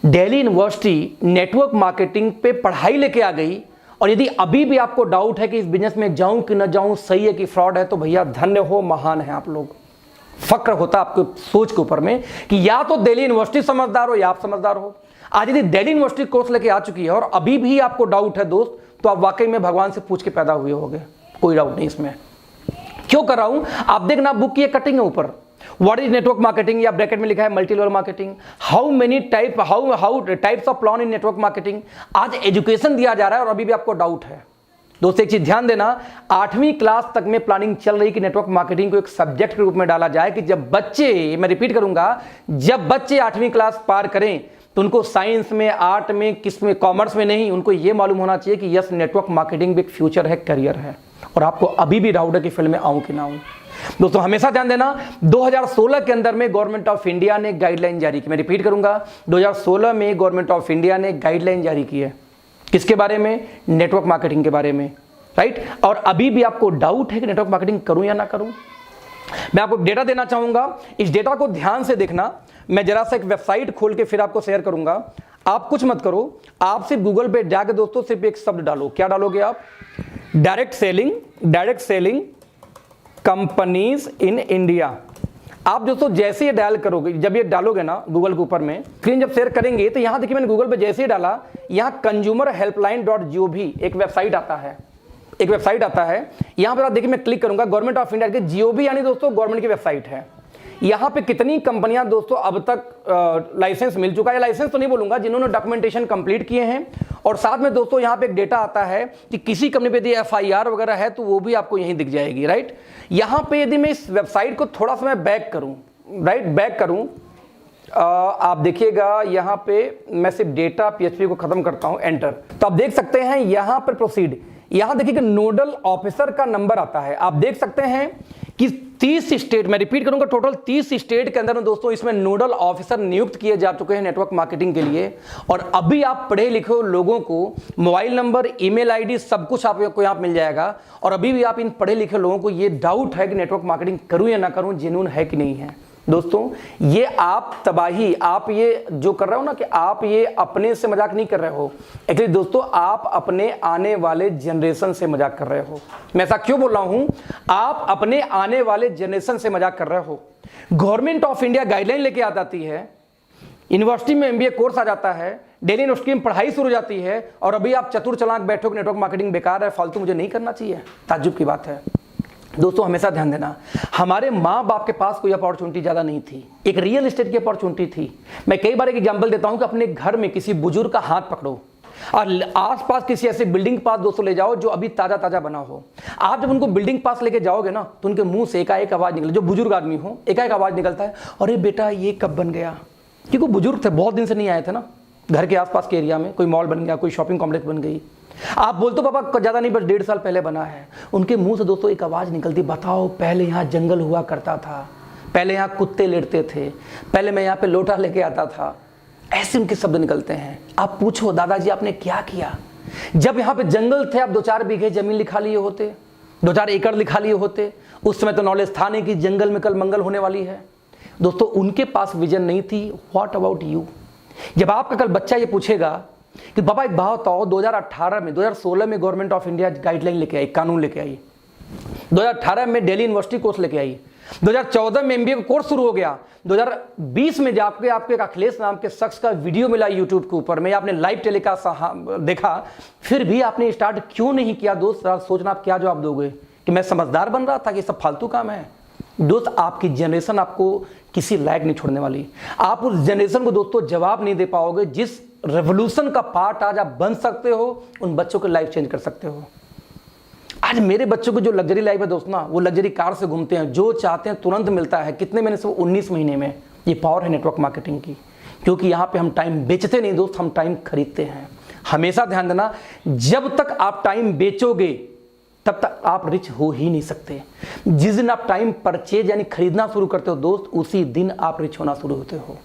दिल्ली यूनिवर्सिटी नेटवर्क मार्केटिंग पे पढ़ाई लेके आ गई, और यदि अभी भी आपको डाउट है कि इस बिजनेस में जाऊं कि न जाऊं, सही है कि फ्रॉड है, तो भैया धन्य हो, महान है आप लोग। फक्र होता आपको सोच के ऊपर में कि या तो दिल्ली यूनिवर्सिटी समझदार हो या आप समझदार हो। आज यदि दिल्ली यूनिवर्सिटी कोर्स लेके आ चुकी है और अभी भी आपको डाउट है दोस्त, तो आप वाकई में भगवान से पूछ के पैदा हुए होंगे, कोई डाउट नहीं इसमें। क्यों कर रहा हूं, आप देखना, बुक की कटिंग है ऊपर, व्हाट इज नेटवर्क मार्केटिंग, या ब्रैकेट में लिखा है multi level marketing, how many type how types of plan in network marketing. आज एजुकेशन दिया जा रहा है और अभी भी आपको डाउट है। दोस्तों एक चीज ध्यान देना, 8वीं क्लास तक में प्लानिंग चल रही कि नेटवर्क मार्केटिंग को एक सब्जेक्ट के रूप में डाला जाए, कि जब बच्चे, मैं रिपीट करूंगा, जब बच्चे 8वीं क्लास पार करें तो उनको साइंस में, आर्ट में, किस में, कॉमर्स में नहीं, उनको यह मालूम होना चाहिए कि यस नेटवर्क मार्केटिंग भी एक फ्यूचर है, करियर है। और आपको अभी भी डाउट है कि फील्ड में आऊं कि ना आऊं। दोस्तों हमेशा ध्यान देना, 2016 के अंदर में गवर्नमेंट ऑफ इंडिया ने गाइडलाइन जारी की, मैं रिपीट करूंगा, 2016 में गवर्नमेंट ऑफ इंडिया ने गाइडलाइन जारी की है, किसके बारे में, नेटवर्क मार्केटिंग के बारे में, राइट। और अभी भी आपको डाउट है कि नेटवर्क मार्केटिंग करूं या ना करूं। मैं आपको डेटा देना चाहूंगा, इस डेटा को ध्यान से देखना। मैं जरा सा एक वेबसाइट खोल के फिर आपको शेयर करूंगा। आप कुछ मत करो, आप सिर्फ गूगल पे जाके दोस्तों सिर्फ एक शब्द डालो। क्या डालोगे आप? Direct selling companies in India. आप दोस्तों जैसे ही डायल करोगे, जब ये डालोगे ना गूगल के ऊपर में, स्क्रीन जब शेयर करेंगे, तो यहां देखिए मैंने गूगल पे जैसे ही डाला, यहां consumerhelpline.gov एक वेबसाइट आता है, यहां पर आप देखिए, मैं क्लिक करूंगा, गवर्नमेंट ऑफ इंडिया के GOV यानी दोस्तों गवर्नमेंट की वेबसाइट है। यहां पे कितनी कंपनियां दोस्तों अब तक लाइसेंस मिल चुका है, लाइसेंस तो नहीं बोलूंगा, जिन्होंने डॉक्यूमेंटेशन कंप्लीट किए हैं। और साथ में दोस्तों यहां पे एक डेटा आता है कि किसी कंपनी पे यदि FIR वगैरह है तो वो भी आपको यहीं दिख जाएगी, राइट। यहां पे यदि मैं इस वेबसाइट को थोड़ा सा मैं बैक करूं, राइट, बैक करूं, आप देखिएगा यहां पे मैं सिर्फ डेटा PHP को खत्म करता हूं, एंटर, तो आप देख सकते हैं यहां पर प्रोसीड, यहां देखिए कि नोडल ऑफिसर का नंबर आता है। आप देख सकते हैं कि 30 स्टेट, मैं रिपीट करूंगा, टोटल 30 स्टेट के अंदर में दोस्तों इसमें नोडल ऑफिसर नियुक्त किए जा चुके हैं नेटवर्क मार्केटिंग के लिए। और अभी आप पढ़े लिखे लोगों को मोबाइल नंबर, ईमेल आईडी सब कुछ आपको यहाँ मिल जाएगा। और अभी भी आप इन पढ़े लिखे लोगों को ये डाउट है कि नेटवर्क मार्केटिंग करूं या ना करूं, जेन्युइन है कि नहीं है। दोस्तों ये आप तबाही, आप ये जो कर रहे हो ना, कि आप ये अपने से मजाक नहीं कर रहे हो, एक्चुअली दोस्तों आप अपने आने वाले जनरेशन से मजाक कर रहे हो। मैं ऐसा क्यों बोल रहा हूं, आप अपने आने वाले जनरेशन से मजाक कर रहे हो। गवर्नमेंट ऑफ इंडिया गाइडलाइन लेके आ जाती है, यूनिवर्सिटी में MBA कोर्स आ जाता है, दिल्ली यूनिवर्सिटी में पढ़ाई शुरू हो जाती है, और अभी आप चतुर चालाक बैठो कि नेटवर्क मार्केटिंग बेकार है, फालतू, मुझे नहीं करना चाहिए। ताज्जुब की बात है। दोस्तों हमेशा ध्यान देना, हमारे माँ बाप के पास कोई अपॉर्चुनिटी ज़्यादा नहीं थी, एक रियल एस्टेट की अपॉर्चुनिटी थी। मैं कई बार एक एग्जांपल देता हूं कि अपने घर में किसी बुजुर्ग का हाथ पकड़ो और आसपास किसी ऐसे बिल्डिंग के पास दोस्तों ले जाओ जो अभी ताज़ा ताज़ा बना हो। आप जब उनको बिल्डिंग पास लेके जाओगे ना, तो उनके मुंह से एकाएक आवाज़ निकले, जो बुजुर्ग आदमी हो एकाएक आवाज़ निकलता है, अरे बेटा ये कब बन गया, क्योंकि बुजुर्ग थे, बहुत दिन से नहीं आए थे ना घर के आसपास के एरिया में, कोई मॉल बन गया, कोई शॉपिंग कॉम्प्लेक्स बन गई। आप बोलते हो पापा ज़्यादा नहीं, बस 1.5 साल पहले बना है। उनके मुंह से दोस्तों एक आवाज़ निकलती, बताओ पहले यहाँ जंगल हुआ करता था, पहले यहाँ कुत्ते लेटते थे, पहले मैं यहाँ पे लोटा लेके आता था। ऐसे उनके शब्द निकलते हैं। आप पूछो दादाजी आपने क्या किया, जब यहाँ पे जंगल थे आप 2-4 बीघे जमीन लिखा लिए होते, 2-4 एकड़ लिखा लिए होते। उस समय तो नॉलेज था नहीं कि जंगल में कल मंगल होने वाली है। दोस्तों उनके पास विजन नहीं थी। What about you? जब आपका कल बच्चा ये पूछेगा कि बाबा एक बात बताओ, 2018 में 2016 में गवर्नमेंट ऑफ इंडिया गाइडलाइन लेके आई, कानून लेके आई, 2018 में दिल्ली यूनिवर्सिटी कोर्स लेके आई, 2014 में एमबीए का कोर्स शुरू हो गया, 2020 में जाके आपको एक अखिलेश नाम के शख्स का वीडियो मिला यूट्यूब के ऊपर में, आपने लाइव टेलीकास्ट देखा, फिर भी आपने स्टार्ट क्यों नहीं किया? दोस्त सोचना आप क्या जवाब दोगे कि मैं समझदार बन रहा था कि सब फालतू काम है? दोस्त आपकी जनरेशन आपको किसी लायक नहीं छोड़ने वाली। आप उस जनरेशन को दोस्तों जवाब नहीं दे पाओगे जिस रेवोल्यूशन का पार्ट आज आप बन सकते हो, उन बच्चों की लाइफ चेंज कर सकते हो। आज मेरे बच्चों को जो लग्जरी लाइफ है दोस्त ना, वो लग्जरी कार से घूमते हैं, जो चाहते हैं तुरंत मिलता है। कितने महीने से? 19 महीने में। ये पावर है नेटवर्क मार्केटिंग की, क्योंकि यहाँ पे हम टाइम बेचते नहीं दोस्त, हम टाइम खरीदते हैं। हमेशा ध्यान देना, जब तक आप टाइम बेचोगे तब तक आप रिच हो ही नहीं सकते। जिस दिन आप टाइम परचेज यानी खरीदना शुरू करते हो दोस्त, उसी दिन आप रिच होना शुरू होते हो।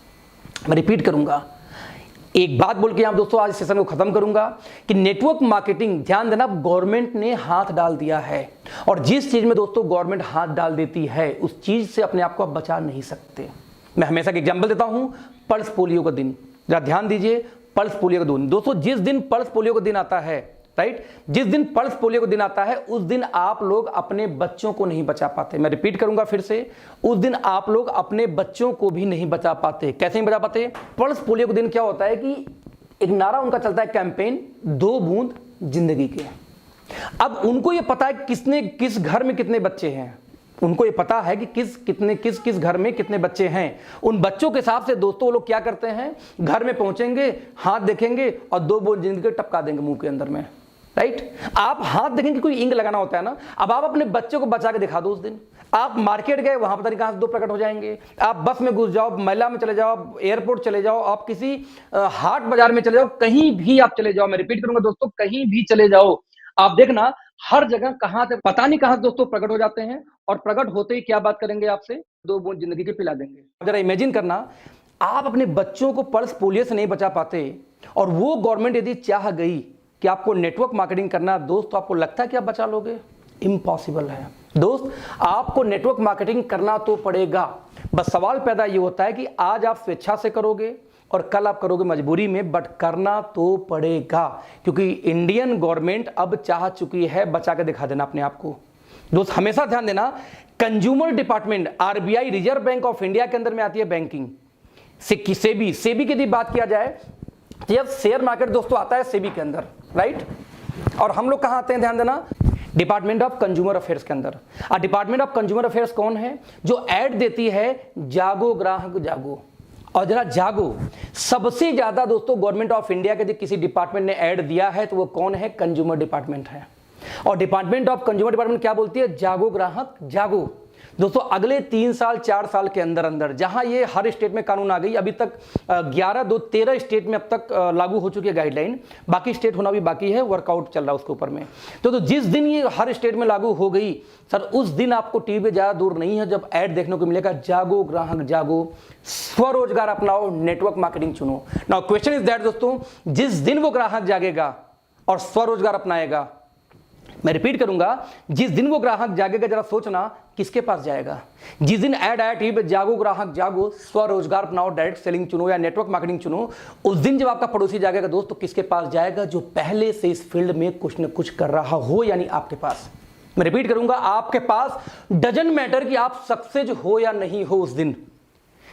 मैं रिपीट करूंगा, एक बात बोल के यहां दोस्तों आज सेशन को खत्म करूंगा कि नेटवर्क मार्केटिंग, ध्यान देना, गवर्नमेंट ने हाथ डाल दिया है, और जिस चीज में दोस्तों गवर्नमेंट हाथ डाल देती है उस चीज से अपने आप को आप बचा नहीं सकते। मैं हमेशा एक एग्जांपल देता हूं, पल्स पोलियो का दिन, जरा ध्यान दीजिए, पल्स पोलियो का दिन। दोस्तों जिस दिन पल्स पोलियो का दिन आता है, राइट, जिस दिन पल्स पोलियो का दिन आता है उस दिन आप लोग अपने बच्चों को नहीं बचा पाते। मैं रिपीट करूंगा फिर से, उस दिन आप लोग अपने बच्चों को भी नहीं बचा पाते। कैसे नहीं बचा पाते? पल्स पोलियो का दिन क्या होता है कि एक नारा उनका चलता है, कैंपेन 2 बूंद जिंदगी के। अब उनको ये पता है किस घर में कितने बच्चे हैं, उनको ये पता है कि किस घर में कितने बच्चे हैं। उन बच्चों के हिसाब से दोस्तों लोग क्या करते हैं, घर में पहुंचेंगे, हाथ देखेंगे और 2 बूंद जिंदगी के टपका देंगे मुंह के अंदर में, राइट। आप हाथ देखेंगे, कोई इंक लगाना होता है ना। अब आप अपने बच्चे को बचा के दिखा दो उस दिन। आप मार्केट गए, वहां पता नहीं कहां से 2 प्रकट हो जाएंगे। आप बस में घुस जाओ, मेला में चले जाओ, एयरपोर्ट चले जाओ, आप किसी हाट बाजार में चले जाओ, कहीं भी आप चले जाओ, मैं रिपीट करूंगा दोस्तों, कहीं भी चले जाओ, आप देखना हर जगह कहां से पता नहीं कहां से दोस्तों प्रकट हो जाते हैं, और प्रकट होते ही क्या बात करेंगे आपसे, 2 बूंद जिंदगी के पिला देंगे। जरा इमेजिन करना, आप अपने बच्चों को पल्स पोलियो से नहीं बचा पाते, और वो गवर्नमेंट यदि चाह गई कि आपको नेटवर्क मार्केटिंग करना दोस्त, तो आपको लगता है कि आप बचा लोगे? इम्पॉसिबल है दोस्त। आपको नेटवर्क मार्केटिंग करना तो पड़ेगा, बस सवाल पैदा ये होता है कि आज आप स्वेच्छा से करोगे और कल आप करोगे मजबूरी में, बट करना तो पड़ेगा, क्योंकि इंडियन गवर्नमेंट अब चाह चुकी है बचा के दिखा देना अपने आप को। दोस्त हमेशा ध्यान देना, consumer department, RBI, reserve bank of India के अंदर में आती है बैंकिंग, सेबी की यदि बात किया जाए, जब शेयर मार्केट दोस्तों आता है सेबी के अंदर, राइट, और हम लोग कहां आते हैं, ध्यान देना, डिपार्टमेंट ऑफ कंज्यूमर अफेयर्स के अंदर। और डिपार्टमेंट ऑफ कंज्यूमर अफेयर्स कौन है? जो ऐड देती है, जागो ग्राहक जागो। और जरा जागो, सबसे ज्यादा दोस्तों गवर्नमेंट ऑफ इंडिया के किसी डिपार्टमेंट ने ऐड दिया है तो वो कौन है? कंज्यूमर डिपार्टमेंट है। और डिपार्टमेंट ऑफ कंज्यूमर डिपार्टमेंट क्या बोलती है? जागो ग्राहक जागो। दोस्तों अगले 3 साल 4 साल के अंदर अंदर, जहां ये हर स्टेट में कानून आ गई, अभी तक 13 स्टेट में अब तक लागू हो चुकी है गाइडलाइन, बाकी स्टेट होना भी बाकी है, वर्कआउट चल रहा है उसके ऊपर में। तो जिस दिन ये हर स्टेट में लागू हो गई सर, उस दिन आपको टीवी पे ज्यादा दूर नहीं है जब ऐड देखने को मिलेगा, जागो ग्राहक जागो, स्वरोजगार अपनाओ, नेटवर्क मार्केटिंग चुनो। नाउ क्वेश्चन इज दैट दोस्तों, जिस दिन वो ग्राहक जागेगा और स्वरोजगार अपनाएगा, मैं रिपीट करूंगा, जिस दिन वो ग्राहक जागेगा, जरा सोचना किसके पास जाएगा? जिस दिन ऐड आया टीवी पे, जागो ग्राहक जागो, स्वरोजगार अपनाओ, डायरेक्ट सेलिंग चुनो या नेटवर्क मार्केटिंग चुनो, उस दिन जब आपका पड़ोसी जागेगा दोस्त, तो किसके पास जाएगा? जो पहले से इस फील्ड में कुछ न कुछ कर रहा हो, यानी आपके पास। मैं रिपीट करूंगा, आपके पास, डजंट मैटर कि आप सक्सेस हो या नहीं हो उस दिन।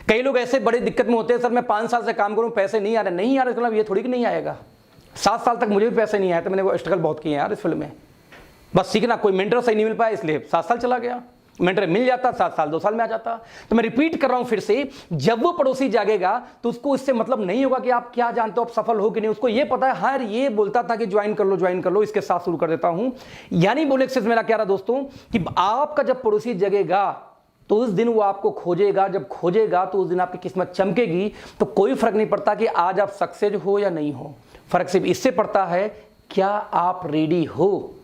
कई लोग ऐसे बड़ी दिक्कत में होते हैं, सर मैं 5 साल से काम करूं, पैसे नहीं आ रहे। नहीं आ रहे मतलब ये थोड़ी कि नहीं आएगा। 7 साल तक मुझे भी पैसे नहीं आए, तो मैंने वो स्ट्रगल बहुत किए यार इस फील्ड में। बस सीखना, कोई मेंटर सही नहीं मिल पाया इसलिए 7 साल चला गया, मेंटर मिल जाता 7 साल 2 साल में आ जाता। तो मैं रिपीट कर रहा हूं फिर से, जब वो पड़ोसी जागेगा तो उसको इससे मतलब नहीं होगा कि आप क्या जानते हो, आप सफल हो कि नहीं। उसको ये पता है, हाँ ये बोलता था कि ज्वाइन कर लो, इसके साथ शुरू कर देता हूं। यानी बोले सिर्फ मेरा क्या रहा दोस्तों, कि आपका जब पड़ोसी जगेगा तो उस दिन वो आपको खोजेगा, जब खोजेगा तो उस दिन आपकी किस्मत चमकेगी। तो कोई फर्क नहीं पड़ता कि आज आप सक्सेस हो या नहीं हो, फर्क सिर्फ इससे पड़ता है क्या आप रेडी हो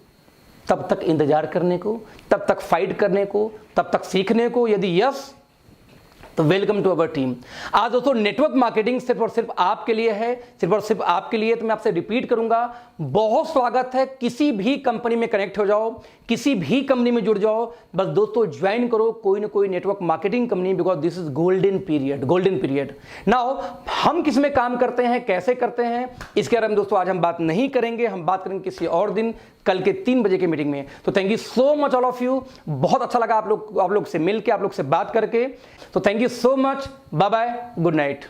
तब तक इंतजार करने को, तब तक फाइट करने को, तब तक सीखने को। यदि यस, तो वेलकम टू अवर टीम। आज दोस्तों नेटवर्क मार्केटिंग सिर्फ और सिर्फ आपके लिए है, सिर्फ और सिर्फ आपके लिए। तो मैं आपसे रिपीट करूंगा, बहुत स्वागत है। किसी भी कंपनी में कनेक्ट हो जाओ, किसी भी कंपनी में जुड़ जाओ, बस दोस्तों ज्वाइन करो कोई ना कोई network marketing company, because this is golden period, golden period. Now हम किस में काम करते हैं, कैसे करते हैं, इसके बारे में दोस्तों आज हम बात नहीं करेंगे, हम बात करेंगे किसी और दिन, कल के 3 बजे के मीटिंग में। तो thank you so much all of you. बहुत अच्छा लगा आप लोग से मिलकर, आप लोग से बात करके। तो thank you so much, bye bye, good night.